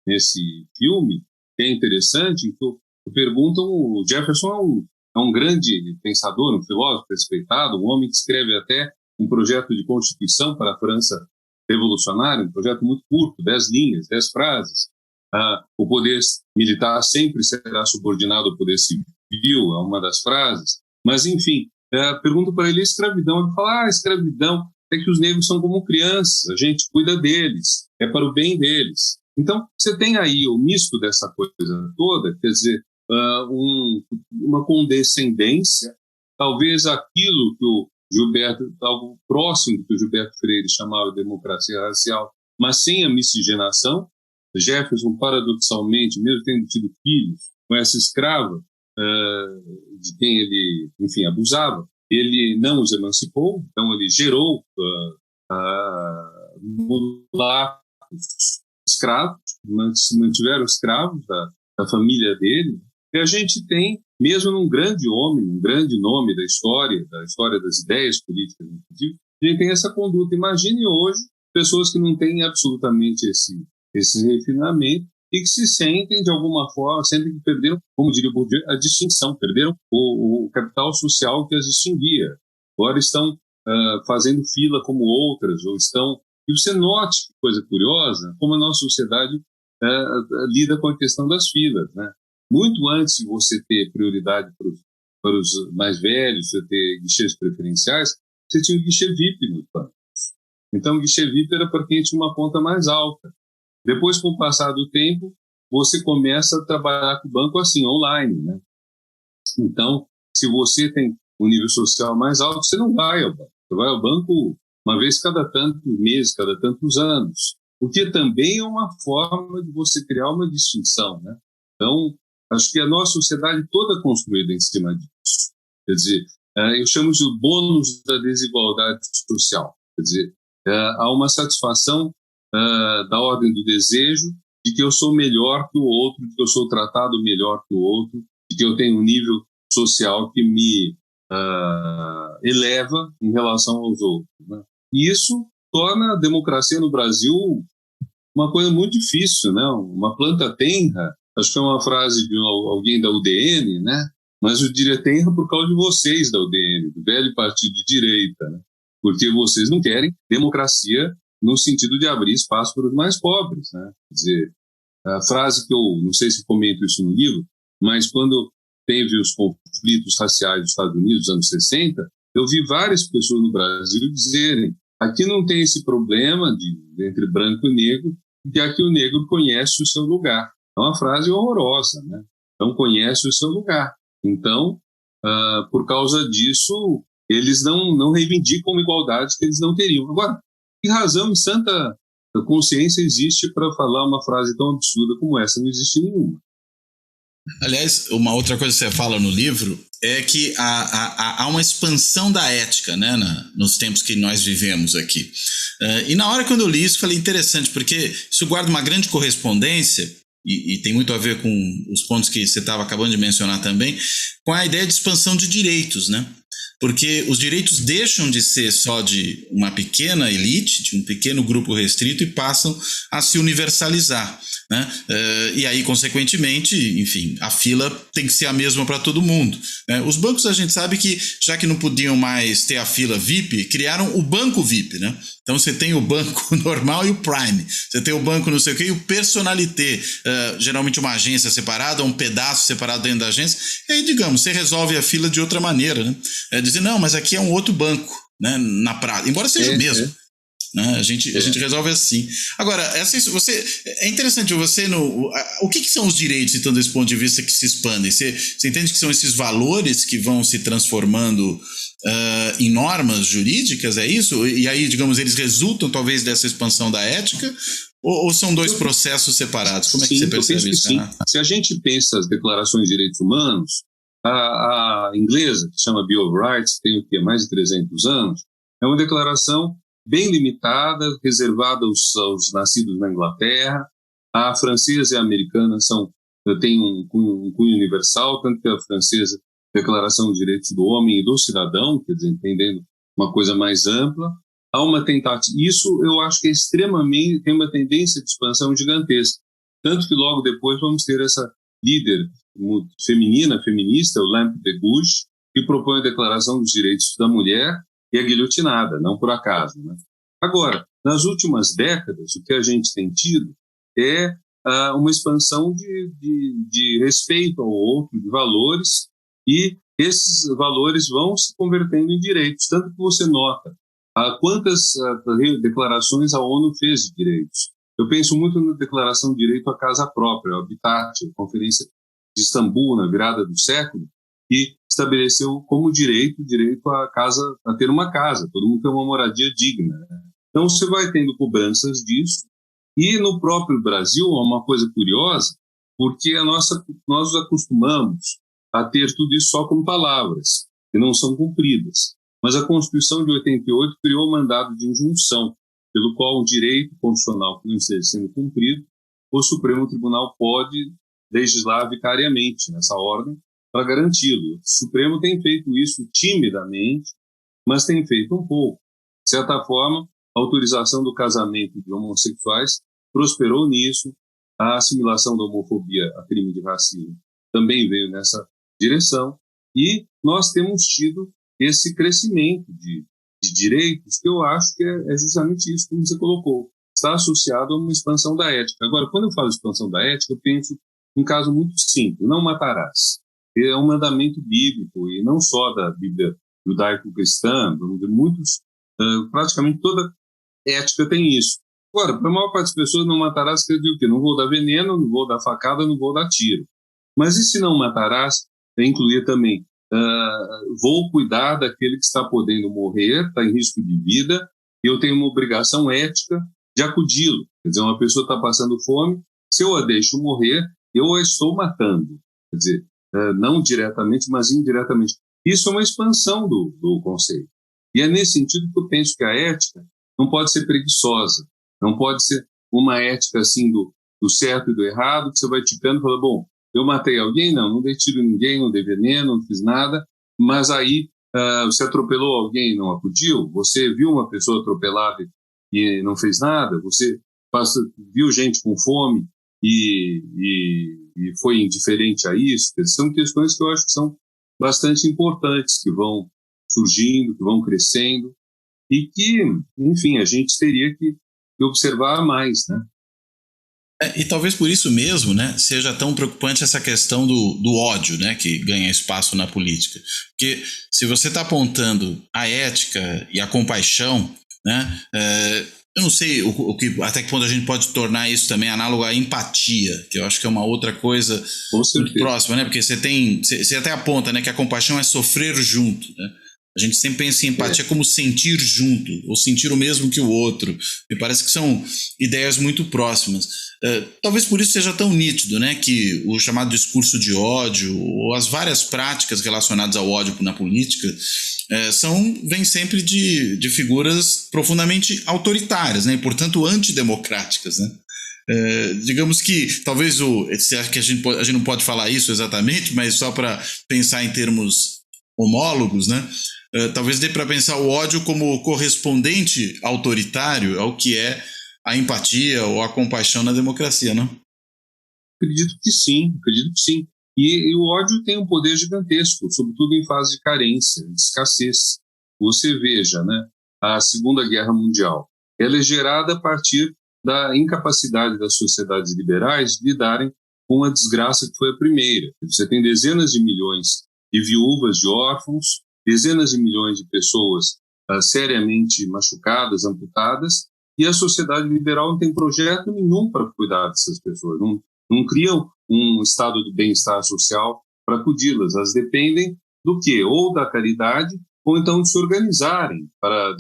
nesse filme que é interessante, em que perguntam, o Jefferson é um grande pensador, um filósofo respeitado, um homem que escreve até um projeto de constituição para a França revolucionária, um projeto muito curto, 10 linhas, 10 frases. O poder militar sempre será subordinado ao poder civil, é uma das frases. Mas, enfim, pergunto para ele a escravidão. Ele fala, a escravidão é que os negros são como crianças, a gente cuida deles, é para o bem deles. Então, você tem aí o misto dessa coisa toda, quer dizer, uma condescendência, talvez aquilo que o Gilberto, algo próximo do que o Gilberto Freire chamava de democracia racial, mas sem a miscigenação. Jefferson, paradoxalmente, mesmo tendo tido filhos com essa escrava de quem ele, enfim, abusava, ele não os emancipou, então ele gerou mulatos escravos, mantiveram escravos da família dele, e a gente tem, mesmo num grande homem, um grande nome da história das ideias políticas, inclusive, a gente tem essa conduta. Imagine hoje pessoas que não têm absolutamente esse refinamento e que se sentem, de alguma forma, sentem que perderam, como diria o Bourdieu, a distinção, perderam o capital social que as distinguia. Agora estão fazendo fila como outras, ou estão... E você note, que coisa curiosa, como a nossa sociedade lida com a questão das filas, né? Muito antes de você ter prioridade para os mais velhos, você ter guichês preferenciais, você tinha o guichê VIP nos bancos. Então, o guichê VIP era para quem tinha uma conta mais alta. Depois, com o passar do tempo, você começa a trabalhar com o banco assim, online, né? Então, se você tem um nível social mais alto, você não vai ao banco. Você vai ao banco uma vez cada tantos meses, cada tantos anos. O que também é uma forma de você criar uma distinção, né? Então, acho que a nossa sociedade toda é construída em cima disso. Quer dizer, eu chamo de bônus da desigualdade social. Quer dizer, há uma satisfação da ordem do desejo de que eu sou melhor que o outro, de que eu sou tratado melhor que o outro, de que eu tenho um nível social que me eleva em relação aos outros, né? E isso torna a democracia no Brasil uma coisa muito difícil, né? Uma planta tenra. Acho que é uma frase de alguém da UDN, né? Mas eu diria tenra por causa de vocês da UDN, do velho partido de direita, né? Porque vocês não querem democracia no sentido de abrir espaço para os mais pobres, né? Quer dizer, a frase que eu não sei se comento isso no livro, mas quando teve os conflitos raciais dos Estados Unidos, nos anos 60, eu vi várias pessoas no Brasil dizerem: aqui não tem esse problema entre branco e negro, porque aqui o negro conhece o seu lugar. É uma frase horrorosa, né? Então, conhece o seu lugar. Então, por causa disso, eles não reivindicam uma igualdade que eles não teriam. Agora, que razão em santa consciência existe para falar uma frase tão absurda como essa? Não existe nenhuma. Aliás, uma outra coisa que você fala no livro é que há uma expansão da ética, né, nos tempos que nós vivemos aqui. E na hora quando eu li isso, falei interessante, porque isso guarda uma grande correspondência, e tem muito a ver com os pontos que você estava acabando de mencionar também, com a ideia de expansão de direitos, né? Porque os direitos deixam de ser só de uma pequena elite, de um pequeno grupo restrito, e passam a se universalizar, né? E aí, consequentemente, enfim, a fila tem que ser a mesma para todo mundo, né? Os bancos, a gente sabe que, já que não podiam mais ter a fila VIP, criaram o banco VIP, né? Então você tem o banco normal e o Prime, você tem o banco não sei o quê e o Personalité, geralmente uma agência separada, um pedaço separado dentro da agência, e aí, digamos, você resolve a fila de outra maneira, né? Dizer, não, mas aqui é um outro banco, né, na prática, embora seja o mesmo. Né? A gente resolve assim. Agora, é interessante, o que são os direitos, então, desse ponto de vista, que se expandem? Você entende que são esses valores que vão se transformando em normas jurídicas, é isso? E aí, digamos, eles resultam, talvez, dessa expansão da ética? Ou são dois processos separados? Como é que você percebe isso? Sim. Se a gente pensa as declarações de direitos humanos, a inglesa, que se chama Bill of Rights, tem mais de 300 anos, é uma declaração bem limitada, reservada aos nascidos na Inglaterra. A francesa e a americana têm um cunho universal, tanto que a francesa, Declaração dos Direitos do Homem e do Cidadão, quer dizer, entendendo uma coisa mais ampla. Há uma tentativa, isso eu acho que tem uma tendência de expansão gigantesca, tanto que logo depois vamos ter essa líder feminista, o Lampe de Gouges, que propõe a Declaração dos Direitos da Mulher e é guilhotinada, não por acaso, né? Agora, nas últimas décadas, o que a gente tem tido é uma expansão de respeito ao outro, de valores, e esses valores vão se convertendo em direitos, tanto que você nota quantas declarações a ONU fez de direitos. Eu penso muito na Declaração do Direito à Casa Própria, o Habitat, a Conferência de Istambul, na virada do século, que estabeleceu como direito a ter uma casa, todo mundo tem uma moradia digna, né? Então você vai tendo cobranças disso, e no próprio Brasil há uma coisa curiosa, porque nós nos acostumamos a ter tudo isso só como palavras, que não são cumpridas. Mas a Constituição de 88 criou o mandado de injunção. pelo qual um direito constitucional que não esteja sendo cumprido, o Supremo Tribunal pode legislar vicariamente nessa ordem para garanti-lo. O Supremo tem feito isso timidamente, mas tem feito um pouco. De certa forma, a autorização do casamento de homossexuais prosperou nisso, a assimilação da homofobia a crime de racismo também veio nessa direção, e nós temos tido esse crescimento de direitos que eu acho que é justamente isso que você colocou. Está associado a uma expansão da ética. Agora, quando eu falo expansão da ética, eu penso num caso muito simples: não matarás. É um mandamento bíblico, e não só da Bíblia judaico-cristã, praticamente toda ética tem isso. Agora, para a maior parte das pessoas, não matarás quer dizer o quê? Não vou dar veneno, não vou dar facada, não vou dar tiro. Mas e se não matarás, incluir também, vou cuidar daquele que está podendo morrer, está em risco de vida, e eu tenho uma obrigação ética de acudi-lo. Quer dizer, uma pessoa está passando fome, se eu a deixo morrer, eu a estou matando. Quer dizer, não diretamente, mas indiretamente. Isso é uma expansão do conceito. E é nesse sentido que eu penso que a ética não pode ser preguiçosa, não pode ser uma ética assim do certo e do errado, que você vai ticando e fala, bom, eu matei alguém? Não dei tiro em ninguém, não dei veneno, não fiz nada, mas aí você atropelou alguém e não acudiu? Você viu uma pessoa atropelada e não fez nada? Você viu gente com fome e foi indiferente a isso? São questões que eu acho que são bastante importantes, que vão surgindo, que vão crescendo, e que, enfim, a gente teria que observar mais, né? E talvez por isso mesmo, né, seja tão preocupante essa questão do ódio, né, que ganha espaço na política. Porque se você está apontando a ética e a compaixão, né, eu não sei até que ponto a gente pode tornar isso também análogo à empatia, que eu acho que é uma outra coisa muito próxima, né, porque você até aponta, né, que a compaixão é sofrer junto, né? A gente sempre pensa em empatia como sentir junto, ou sentir o mesmo que o outro. Me parece que são ideias muito próximas. Talvez por isso seja tão nítido, né, que o chamado discurso de ódio, ou as várias práticas relacionadas ao ódio na política, vêm sempre de figuras profundamente autoritárias, né, e, portanto, antidemocráticas, né? Digamos que talvez você acha que a gente não pode falar isso exatamente, mas só para pensar em termos homólogos, né? Talvez dê para pensar o ódio como correspondente autoritário ao que é a empatia ou a compaixão na democracia, não? Acredito que sim. E o ódio tem um poder gigantesco, sobretudo em fase de carência, de escassez. Você veja, né, a Segunda Guerra Mundial, ela é gerada a partir da incapacidade das sociedades liberais de lidarem com a desgraça que foi a primeira. Você tem dezenas de milhões de viúvas, de órfãos, dezenas de milhões de pessoas seriamente machucadas, amputadas, e a sociedade liberal não tem projeto nenhum para cuidar dessas pessoas, não criam um estado de bem-estar social para acudi-las. Elas dependem do quê? Ou da caridade, ou então de se organizarem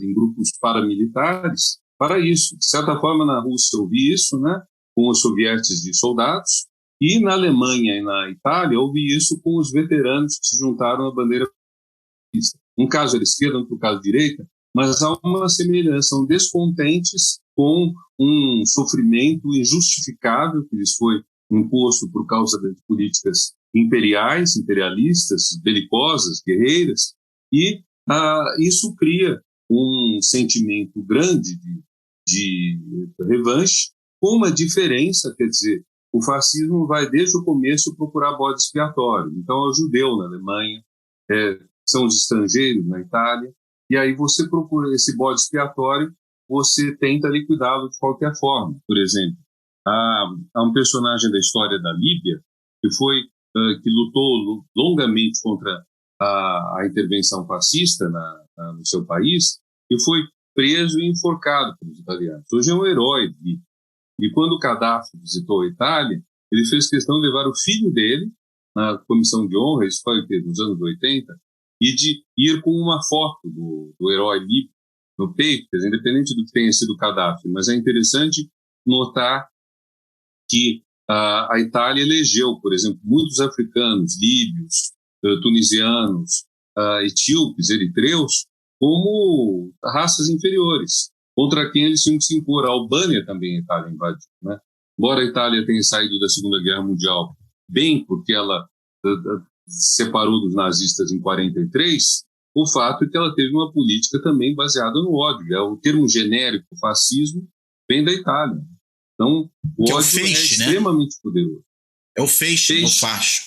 em grupos paramilitares para isso. De certa forma, na Rússia eu vi isso, né, com os sovietes de soldados, e na Alemanha e na Itália eu vi isso com os veteranos que se juntaram à bandeira. Um caso era esquerda, outro caso direita, mas há uma semelhança, são descontentes com um sofrimento injustificável que lhes foi imposto por causa das políticas imperialistas, belicosas, guerreiras, e isso cria um sentimento grande de revanche, com uma diferença, quer dizer, o fascismo vai desde o começo procurar bode expiatório. Então é o judeu na Alemanha, são os estrangeiros na Itália, e aí você procura esse bode expiatório, você tenta liquidá-lo de qualquer forma. Por exemplo, há um personagem da história da Líbia que lutou longamente contra a intervenção fascista no seu país e foi preso e enforcado pelos italianos. Hoje é um herói. E quando o Gaddafi visitou a Itália, ele fez questão de levar o filho dele na comissão de honra, isso foi nos anos 80, e de ir com uma foto do herói líbio no peito, quer dizer, independente do que tenha sido Gaddafi. Mas é interessante notar que a Itália elegeu, por exemplo, muitos africanos, líbios, tunisianos, etíopes, eritreus, como raças inferiores. contra quem eles tinham que se impor. A Albânia também a Itália invadiu, né? Embora a Itália tenha saído da Segunda Guerra Mundial bem, porque ela se separou dos nazistas em 43, o fato é que ela teve uma política também baseada no ódio. O termo genérico fascismo vem da Itália. Então, o ódio feixe, é extremamente poderoso. É o feixe, o facho.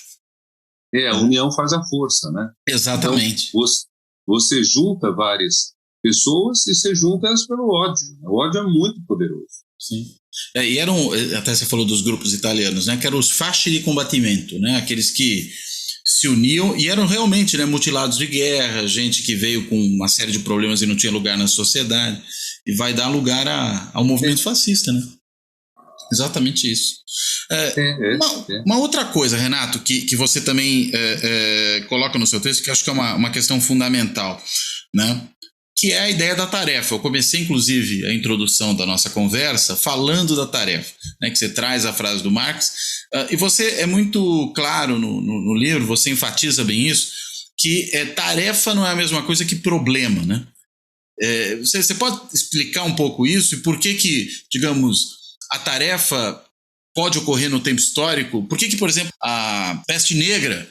A união faz a força, né? Exatamente. Então, você junta várias pessoas e você junta elas pelo ódio. O ódio é muito poderoso. Sim. E eram, até você falou dos grupos italianos, né? Que eram os fasci di combattimento, né? Aqueles que se uniam e eram realmente, né, mutilados de guerra, gente que veio com uma série de problemas e não tinha lugar na sociedade, e vai dar lugar ao movimento fascista, né? Exatamente isso. Uma outra coisa, Renato, que você também coloca no seu texto, que eu acho que é uma questão fundamental, né? Que é a ideia da tarefa. Eu comecei, inclusive, a introdução da nossa conversa falando da tarefa, né? Que você traz a frase do Marx, e você é muito claro no livro, você enfatiza bem isso, que tarefa não é a mesma coisa que problema, né? Você pode explicar um pouco isso e por que, digamos, a tarefa pode ocorrer no tempo histórico? Por que, por exemplo, a peste negra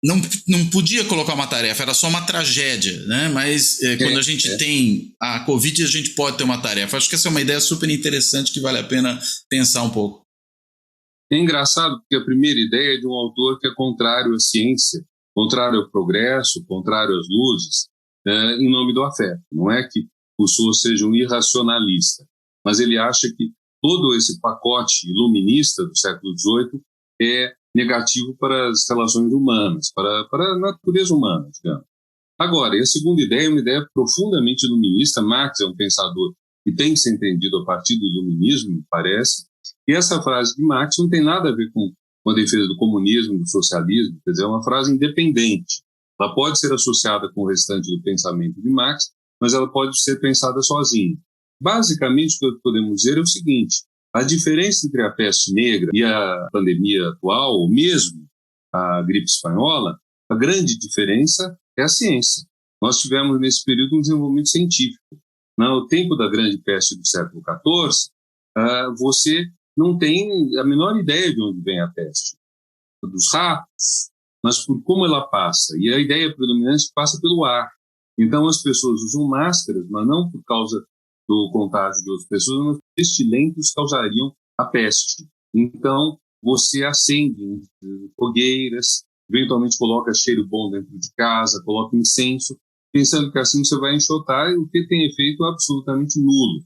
não podia colocar uma tarefa, era só uma tragédia, né? Mas quando a gente tem a Covid, a gente pode ter uma tarefa. Acho que essa é uma ideia super interessante que vale a pena pensar um pouco. É engraçado porque a primeira ideia é de um autor que é contrário à ciência, contrário ao progresso, contrário às luzes, em nome do afeto. Não é que Rousseau seja um irracionalista, mas ele acha que todo esse pacote iluminista do século XVIII é negativo para as relações humanas, para a natureza humana, digamos. Agora, e a segunda ideia é uma ideia profundamente iluminista. Marx é um pensador que tem que ser entendido a partir do iluminismo, me parece, e essa frase de Marx não tem nada a ver com a defesa do comunismo, do socialismo, quer dizer, é uma frase independente. Ela pode ser associada com o restante do pensamento de Marx, mas ela pode ser pensada sozinha. Basicamente, o que podemos dizer é o seguinte: a diferença entre a peste negra e a pandemia atual, ou mesmo a gripe espanhola, a grande diferença é a ciência. Nós tivemos nesse período um desenvolvimento científico. No tempo da grande peste do século XIV, você não tem a menor ideia de onde vem a peste. Dos ratos, mas por como ela passa. E a ideia predominante passa pelo ar. Então as pessoas usam máscaras, mas não por causa do contágio de outras pessoas, mas pestilentos causariam a peste. Então, você acende fogueiras, eventualmente coloca cheiro bom dentro de casa, coloca incenso, pensando que assim você vai enxotar, o que tem efeito absolutamente nulo.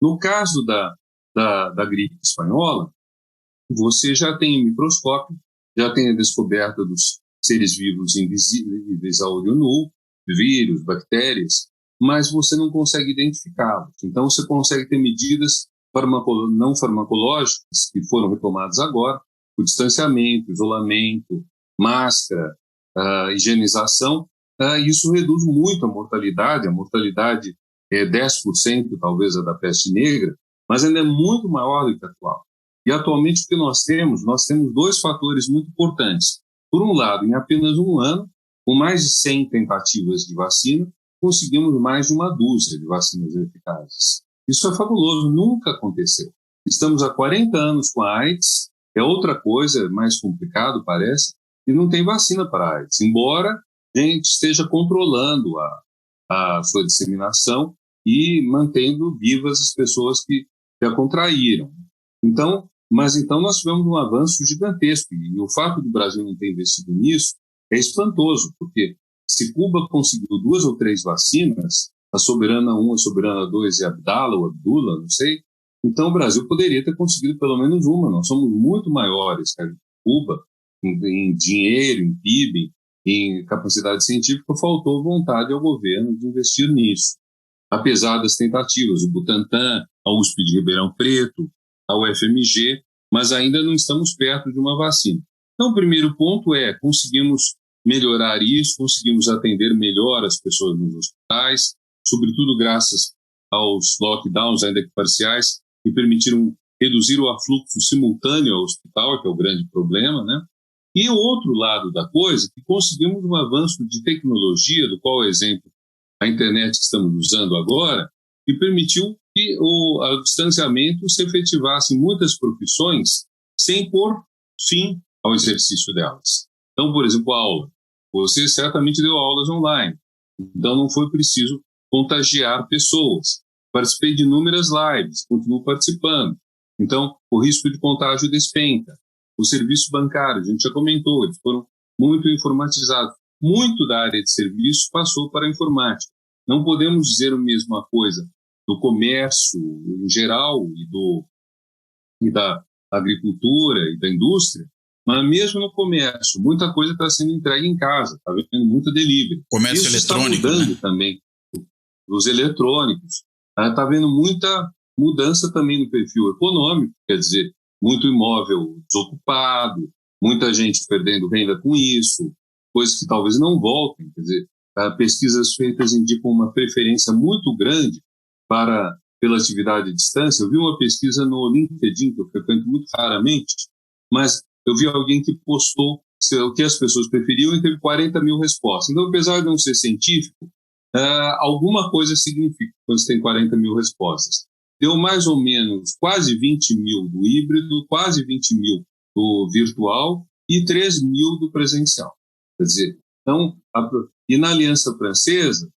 No caso da gripe espanhola, você já tem um microscópio, já tem a descoberta dos seres vivos invisíveis a olho nu, vírus, bactérias, mas você não consegue identificá-los. Então, você consegue ter medidas não farmacológicas, que foram retomadas agora, o distanciamento, isolamento, máscara, higienização. Isso reduz muito a mortalidade. A mortalidade é 10%, talvez, a da peste negra, mas ainda é muito maior do que a atual. E, atualmente, o que nós temos dois fatores muito importantes. Por um lado, em apenas um ano, com mais de 100 tentativas de vacina, conseguimos mais de uma dúzia de vacinas eficazes. Isso é fabuloso, nunca aconteceu. Estamos há 40 anos com a AIDS, é outra coisa, é mais complicado, parece, e não tem vacina para a AIDS, embora a gente esteja controlando a sua disseminação e mantendo vivas as pessoas que a contraíram. Então nós tivemos um avanço gigantesco, e o fato do Brasil não ter investido nisso é espantoso, porque se Cuba conseguiu 2 ou 3 vacinas, a Soberana 1, a Soberana 2 e a Abdala ou Abdullah, não sei, então o Brasil poderia ter conseguido pelo menos uma. Nós somos muito maiores que Cuba em dinheiro, em PIB, em capacidade científica. Faltou vontade ao governo de investir nisso. Apesar das tentativas, o Butantan, a USP de Ribeirão Preto, a UFMG, mas ainda não estamos perto de uma vacina. Então, o primeiro ponto é: conseguimos melhorar isso, conseguimos atender melhor as pessoas nos hospitais, sobretudo graças aos lockdowns, ainda que parciais, que permitiram reduzir o afluxo simultâneo ao hospital, que é o grande problema, né? E o outro lado da coisa, que conseguimos um avanço de tecnologia, do qual exemplo a internet que estamos usando agora, e permitiu que o distanciamento se efetivasse em muitas profissões sem pôr fim ao exercício delas. Então, por exemplo, a aula. Você certamente deu aulas online, então não foi preciso contagiar pessoas. Participei de inúmeras lives, continuo participando. Então, o risco de contágio despenca. O serviço bancário, a gente já comentou, eles foram muito informatizados. Muito da área de serviço passou para a informática. Não podemos dizer a mesma coisa do comércio em geral e da agricultura e da indústria, mas mesmo no comércio, muita coisa está sendo entregue em casa, está vendo muito delivery. Comércio isso eletrônico, está mudando, né? Também, os eletrônicos. Está vendo muita mudança também no perfil econômico, quer dizer, muito imóvel desocupado, muita gente perdendo renda com isso, coisas que talvez não voltem, quer dizer, pesquisas feitas indicam uma preferência muito grande pela atividade à distância. Eu vi uma pesquisa no LinkedIn, que eu frequento muito raramente, mas eu vi alguém que postou o que as pessoas preferiam e teve 40 mil respostas. Então, apesar de não ser científico, alguma coisa significa quando você tem 40 mil respostas. Deu mais ou menos quase 20 mil do híbrido, quase 20 mil do virtual e 3 mil do presencial. Quer dizer, então, e na Aliança Francesa,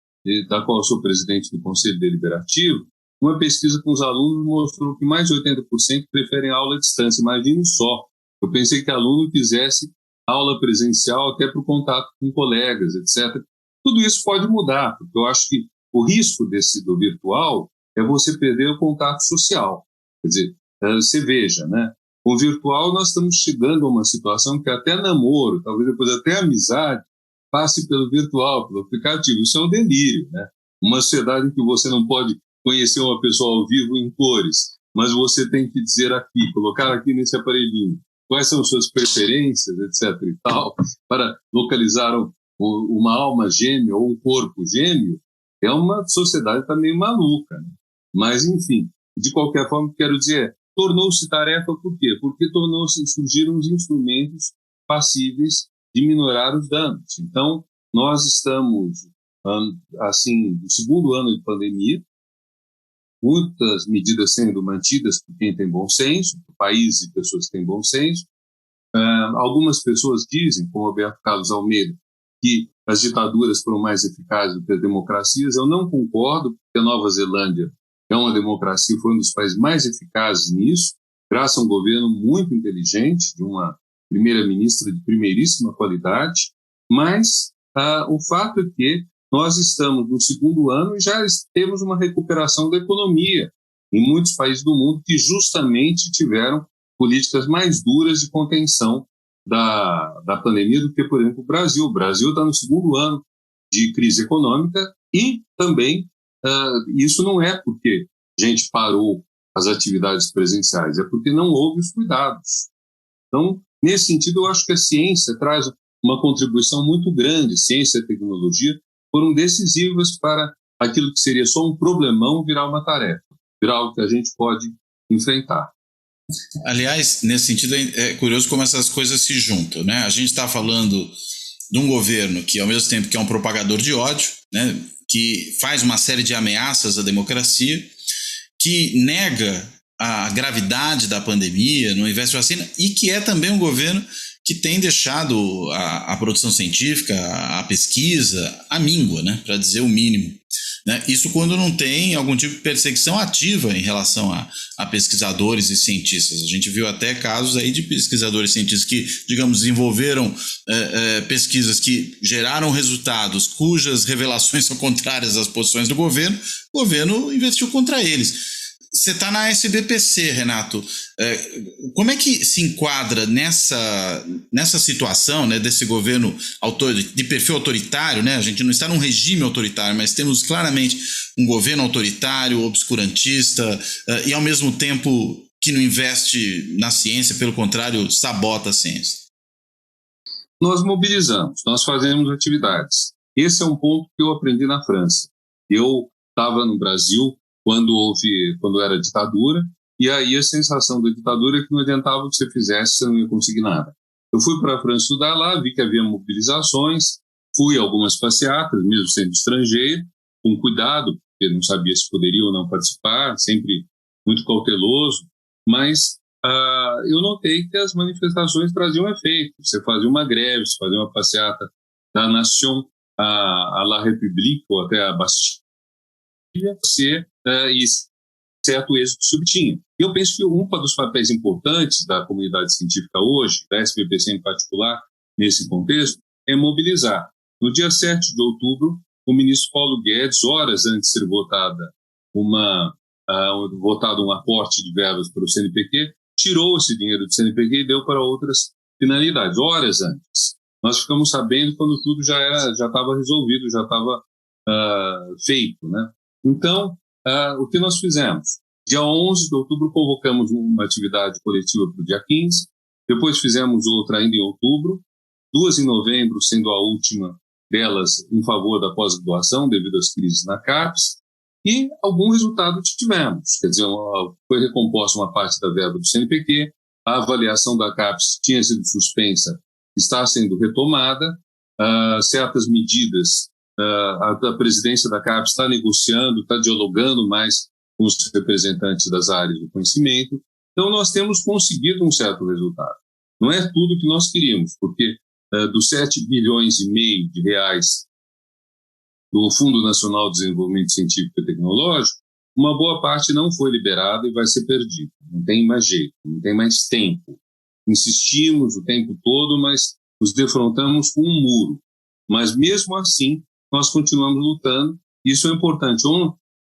da qual eu sou presidente do Conselho Deliberativo, uma pesquisa com os alunos mostrou que mais de 80% preferem aula à distância. Imagine só, eu pensei que aluno quisesse aula presencial até para o contato com colegas, etc. Tudo isso pode mudar, porque eu acho que o risco do virtual é você perder o contato social. Quer dizer, você veja, né? Com o virtual nós estamos chegando a uma situação que até namoro, talvez depois até amizade, passe pelo virtual, pelo aplicativo. Isso é um delírio, né? Uma sociedade em que você não pode conhecer uma pessoa ao vivo em cores, mas você tem que dizer aqui, colocar aqui nesse aparelhinho, quais são suas preferências, etc. e tal, para localizar uma alma gêmea ou um corpo gêmeo, é uma sociedade também maluca, né? Mas, enfim, de qualquer forma, quero dizer, tornou-se tarefa por quê? Porque surgiram os instrumentos passíveis de minorar os danos. Então, nós estamos, assim, no segundo ano de pandemia, muitas medidas sendo mantidas por quem tem bom senso, por países e pessoas que têm bom senso. Algumas pessoas dizem, como Alberto Carlos Almeida, que as ditaduras foram mais eficazes do que as democracias. Eu não concordo, porque a Nova Zelândia é uma democracia, foi um dos países mais eficazes nisso, graças a um governo muito inteligente, de uma primeira-ministra de primeiríssima qualidade, mas o fato é que nós estamos no segundo ano e já temos uma recuperação da economia em muitos países do mundo que justamente tiveram políticas mais duras de contenção da pandemia do que, por exemplo, o Brasil. O Brasil está no segundo ano de crise econômica e também isso não é porque a gente parou as atividades presenciais, é porque não houve os cuidados. Então, nesse sentido, eu acho que a ciência traz uma contribuição muito grande. Ciência e tecnologia foram decisivas para aquilo que seria só um problemão virar uma tarefa, virar algo que a gente pode enfrentar. Aliás, nesse sentido, é curioso como essas coisas se juntam, né? A gente está falando de um governo que, ao mesmo tempo que é um propagador de ódio, né, que faz uma série de ameaças à democracia, que nega a gravidade da pandemia, não investe em vacina, e que é também um governo que tem deixado a produção científica, a pesquisa, à míngua, né, para dizer o mínimo. Né? Isso quando não tem algum tipo de perseguição ativa em relação a pesquisadores e cientistas. A gente viu até casos aí de pesquisadores e cientistas que, digamos, desenvolveram pesquisas que geraram resultados cujas revelações são contrárias às posições do governo, o governo investiu contra eles. Você está na SBPC, Renato. Como é que se enquadra nessa situação, né, desse governo de perfil autoritário, né? A gente não está num regime autoritário, mas temos claramente um governo autoritário, obscurantista, e ao mesmo tempo que não investe na ciência, pelo contrário, sabota a ciência. Nós mobilizamos, nós fazemos atividades. Esse é um ponto que eu aprendi na França. Eu estava no Brasil quando era ditadura, e aí a sensação da ditadura é que não adiantava o que você fizesse, você não ia conseguir nada. Eu fui para a França estudar lá, vi que havia mobilizações, fui a algumas passeatas, mesmo sendo estrangeiro, com cuidado, porque não sabia se poderia ou não participar, sempre muito cauteloso, mas eu notei que as manifestações traziam efeito. Você fazia uma greve, você fazia uma passeata da Nation à La République, ou até a Bastilha, e certo êxito se obtinha. Eu penso que um dos papéis importantes da comunidade científica hoje, da SBPC em particular, nesse contexto, é mobilizar. No dia 7 de outubro, o ministro Paulo Guedes, horas antes de ser votado um aporte de verbas para o CNPq, tirou esse dinheiro do CNPq e deu para outras finalidades, horas antes. Nós ficamos sabendo quando tudo já estava resolvido, já estava feito, né? Então, o que nós fizemos? Dia 11 de outubro convocamos uma atividade coletiva para o dia 15, depois fizemos outra ainda em outubro, 2 em novembro, sendo a última delas em favor da pós-graduação, devido às crises na CAPES, e algum resultado tivemos. Quer dizer, foi recomposta uma parte da verba do CNPq, a avaliação da CAPES tinha sido suspensa, está sendo retomada, certas medidas, a presidência da CAPES está negociando, está dialogando mais com os representantes das áreas do conhecimento, então nós temos conseguido um certo resultado. Não é tudo que nós queríamos, porque dos 7,5 bilhões de reais do Fundo Nacional de Desenvolvimento Científico e Tecnológico, uma boa parte não foi liberada e vai ser perdida. Não tem mais jeito, não tem mais tempo. Insistimos o tempo todo, mas nos defrontamos com um muro. Mas mesmo assim, nós continuamos lutando. Isso é importante.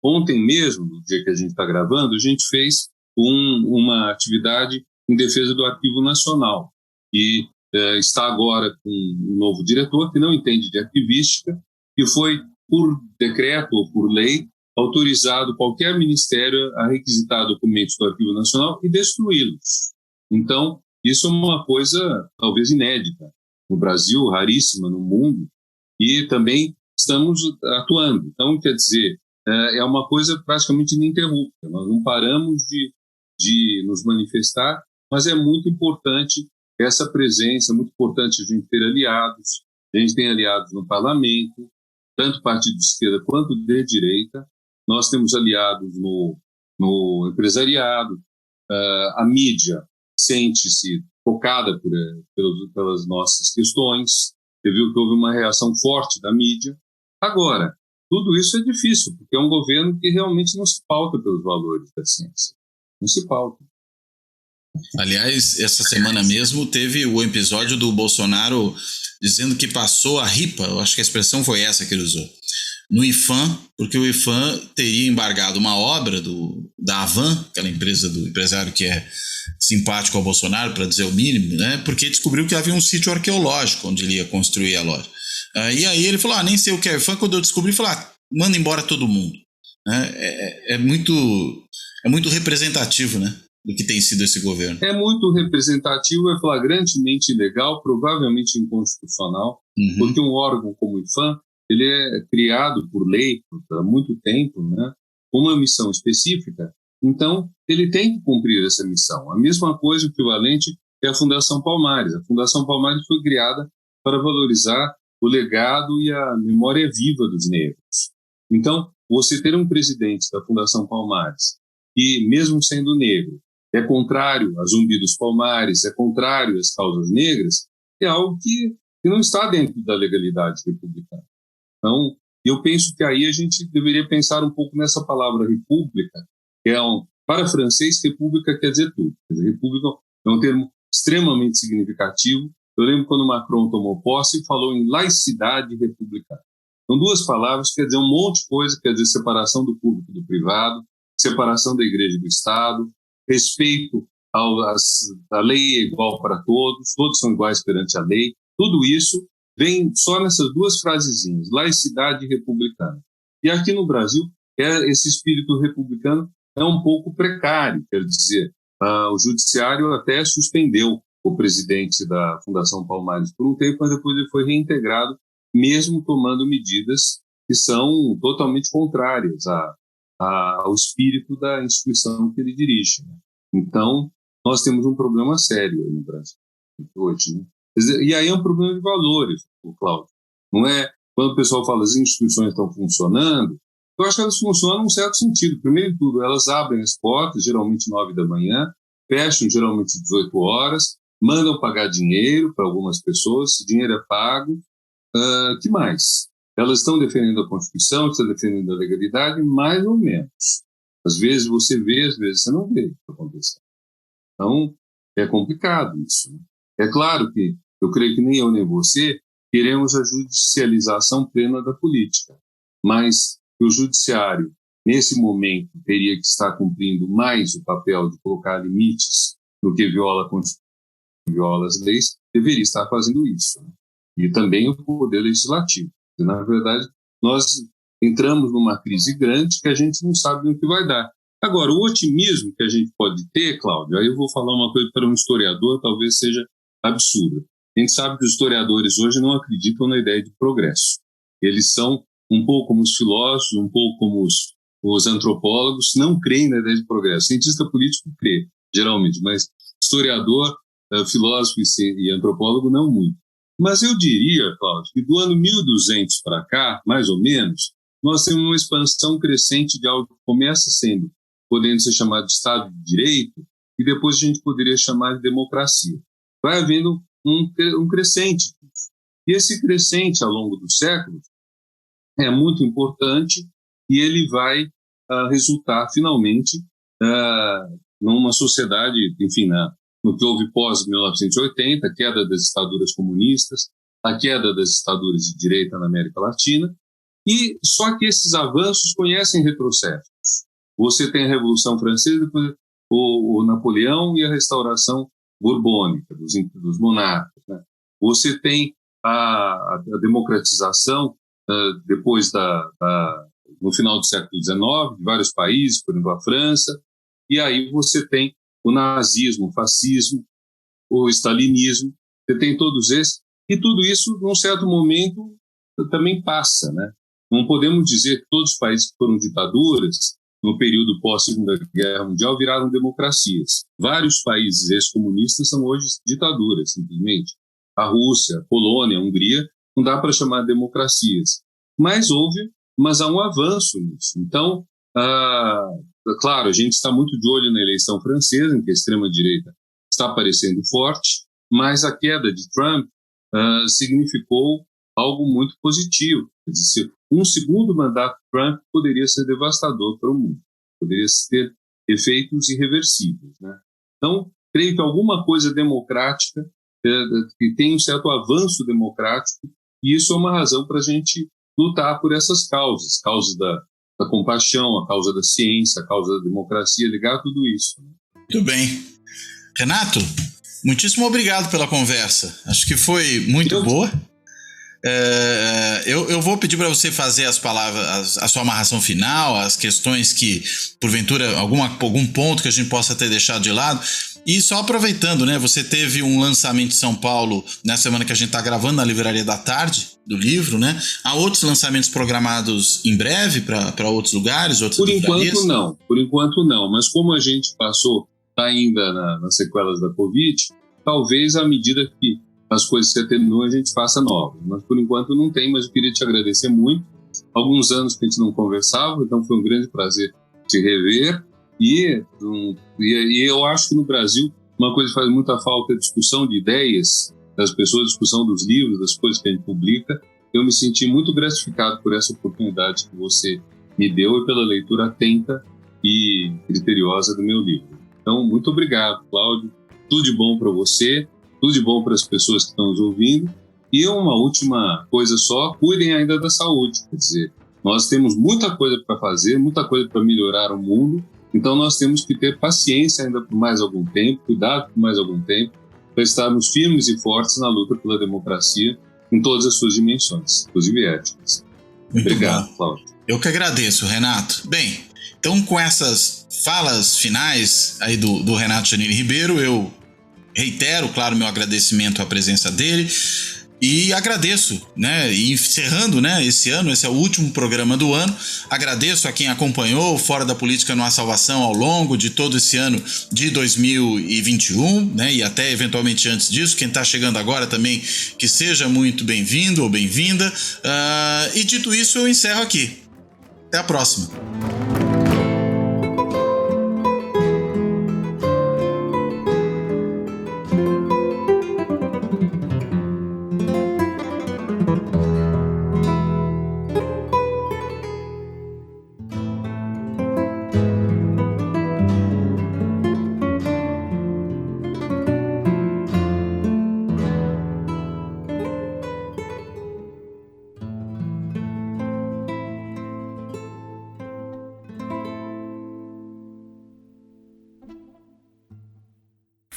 Ontem mesmo, no dia que a gente está gravando, a gente fez uma atividade em defesa do Arquivo Nacional. E está agora com um novo diretor que não entende de arquivística e foi, por decreto ou por lei, autorizado qualquer ministério a requisitar documentos do Arquivo Nacional e destruí-los. Então, isso é uma coisa talvez inédita no Brasil, raríssima no mundo, e também estamos atuando. Então, quer dizer, é uma coisa praticamente ininterrupta. Nós não paramos de nos manifestar, mas é muito importante essa presença, é muito importante a gente ter aliados. A gente tem aliados no parlamento, tanto partido de esquerda quanto de direita. Nós temos aliados no empresariado. A mídia sente-se tocada pelas nossas questões. Você viu que houve uma reação forte da mídia. Agora, tudo isso é difícil, porque é um governo que realmente não se pauta pelos valores da ciência. Não se pauta. Aliás, essa semana mesmo teve o episódio do Bolsonaro dizendo que passou a ripa, eu acho que a expressão foi essa que ele usou, no IPHAN, porque o IPHAN teria embargado uma obra da Avan, aquela empresa do empresário que é simpático ao Bolsonaro, para dizer o mínimo, né? Porque descobriu que havia um sítio arqueológico onde ele ia construir a loja. E aí ele falou, nem sei o que é IPHAN, quando eu descobri, falei, manda embora todo mundo. É muito representativo, né, do que tem sido esse governo. É muito representativo, é flagrantemente ilegal, provavelmente inconstitucional, porque um órgão como o IPHAN, ele é criado por lei há muito tempo, né, com uma missão específica, então ele tem que cumprir essa missão. A mesma coisa, o equivalente, é a Fundação Palmares. A Fundação Palmares foi criada para valorizar o legado e a memória viva dos negros. Então, você ter um presidente da Fundação Palmares que, mesmo sendo negro, é contrário a Zumbi dos Palmares, é contrário às causas negras, é algo que não está dentro da legalidade republicana. Então, eu penso que aí a gente deveria pensar um pouco nessa palavra república, que para francês, república quer dizer tudo. Quer dizer, república é um termo extremamente significativo. Eu lembro quando Macron tomou posse e falou em laicidade republicana. São duas palavras que quer dizer um monte de coisa, quer dizer separação do público do privado, separação da igreja e do Estado, respeito à lei é igual para todos são iguais perante a lei. Tudo isso vem só nessas duas frasezinhas, laicidade e republicana. E aqui no Brasil, esse espírito republicano é um pouco precário, quer dizer, o judiciário até suspendeu o presidente da Fundação Palmares por um tempo, mas depois ele foi reintegrado, mesmo tomando medidas que são totalmente contrárias ao espírito da instituição que ele dirige. Né? Então, nós temos um problema sério aí no Brasil hoje. Né? E aí é um problema de valores, Cláudio. Não é quando o pessoal fala as instituições estão funcionando, Eu acho que elas funcionam num certo sentido. Primeiro de tudo, elas abrem as portas, geralmente 9 da manhã, fecham geralmente 18 horas, mandam pagar dinheiro para algumas pessoas, esse dinheiro é pago. Que mais? Elas estão defendendo a Constituição, estão defendendo a legalidade, mais ou menos. Às vezes você vê, às vezes você não vê o que está acontecendo. Então, é complicado isso, né? É claro que eu creio que nem eu nem você queremos a judicialização plena da política, mas o judiciário, nesse momento, teria que estar cumprindo mais o papel de colocar limites no que viola a Constituição, viola as leis, deveria estar fazendo isso, né? E também o poder legislativo. E, na verdade, nós entramos numa crise grande que a gente não sabe no que vai dar. Agora, o otimismo que a gente pode ter, Cláudio, aí eu vou falar uma coisa para um historiador, talvez seja absurda. A gente sabe que os historiadores hoje não acreditam na ideia de progresso. Eles são um pouco como os filósofos, um pouco como os antropólogos, não creem na ideia de progresso. Cientista político crê, geralmente, mas historiador, filósofo e antropólogo não muito. Mas eu diria, Cláudio, que do ano 1200 para cá, mais ou menos, nós temos uma expansão crescente de algo que começa podendo ser chamado de Estado de Direito, e depois a gente poderia chamar de democracia. Vai havendo um crescente. E esse crescente, ao longo dos séculos, é muito importante e ele vai resultar, finalmente, numa sociedade, enfim, no que houve pós-1980, a queda das ditaduras comunistas, a queda das ditaduras de direita na América Latina, e só que esses avanços conhecem retrocessos. Você tem a Revolução Francesa, depois o Napoleão e a restauração borbônica dos monarcas, né? Você tem a democratização depois no final do século XIX, de vários países, por exemplo, a França, e aí você tem o nazismo, o fascismo, o stalinismo, você tem todos esses, e tudo isso, num certo momento, também passa, né? Não podemos dizer que todos os países que foram ditaduras, no período pós-Segunda Guerra Mundial, viraram democracias. Vários países ex-comunistas são hoje ditaduras, simplesmente. A Rússia, a Polônia, a Hungria, não dá para chamar de democracias. Mas há um avanço nisso. Então, claro, a gente está muito de olho na eleição francesa, em que a extrema-direita está aparecendo forte, mas a queda de Trump significou algo muito positivo. Quer dizer, um segundo mandato de Trump poderia ser devastador para o mundo, poderia ter efeitos irreversíveis, né? Então, creio que alguma coisa democrática, que tem um certo avanço democrático, e isso é uma razão para a gente lutar por essas causas da compaixão, a causa da ciência, a causa da democracia, ligar tudo isso, né? Muito bem. Renato, muitíssimo obrigado pela conversa. Acho que foi muito boa. Eu vou pedir para você fazer as palavras, a sua amarração final, as questões que, porventura, algum ponto que a gente possa ter deixado de lado. E só aproveitando, né? Você teve um lançamento em São Paulo na semana que a gente está gravando na Livraria da Tarde, do livro, né? Há outros lançamentos programados em breve para outros lugares, outras livrarias? Por enquanto não. Mas como a gente está ainda nas sequelas da Covid, talvez à medida que as coisas se atenuam, a gente faça novas. Mas por enquanto não tem, mas eu queria te agradecer muito. Alguns anos que a gente não conversava, então foi um grande prazer te rever. E eu acho que no Brasil uma coisa que faz muita falta é a discussão de ideias das pessoas, a discussão dos livros, das coisas que a gente publica. Eu me senti muito gratificado por essa oportunidade que você me deu e pela leitura atenta e criteriosa do meu livro. Então, muito obrigado, Cláudio. Tudo de bom para você, tudo de bom para as pessoas que estão nos ouvindo. E uma última coisa só, cuidem ainda da saúde. Quer dizer, nós temos muita coisa para fazer, muita coisa para melhorar o mundo. Então nós temos que ter paciência ainda por mais algum tempo, cuidado por mais algum tempo, para estarmos firmes e fortes na luta pela democracia em todas as suas dimensões, inclusive éticas. Muito obrigado, bom. Cláudio. Eu que agradeço, Renato. Bem, então com essas falas finais aí do Renato Janine Ribeiro, eu reitero, claro, meu agradecimento à presença dele. E agradeço, né? E encerrando, né, esse ano, esse é o último programa do ano. Agradeço a quem acompanhou o Fora da Política Não Há Salvação ao longo de todo esse ano de 2021, né? E até eventualmente antes disso. Quem está chegando agora também, que seja muito bem-vindo ou bem-vinda. E dito isso, eu encerro aqui. Até a próxima.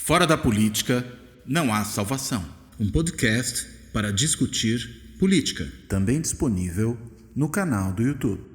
Fora da política, não há salvação. Um podcast para discutir política. Também disponível no canal do YouTube.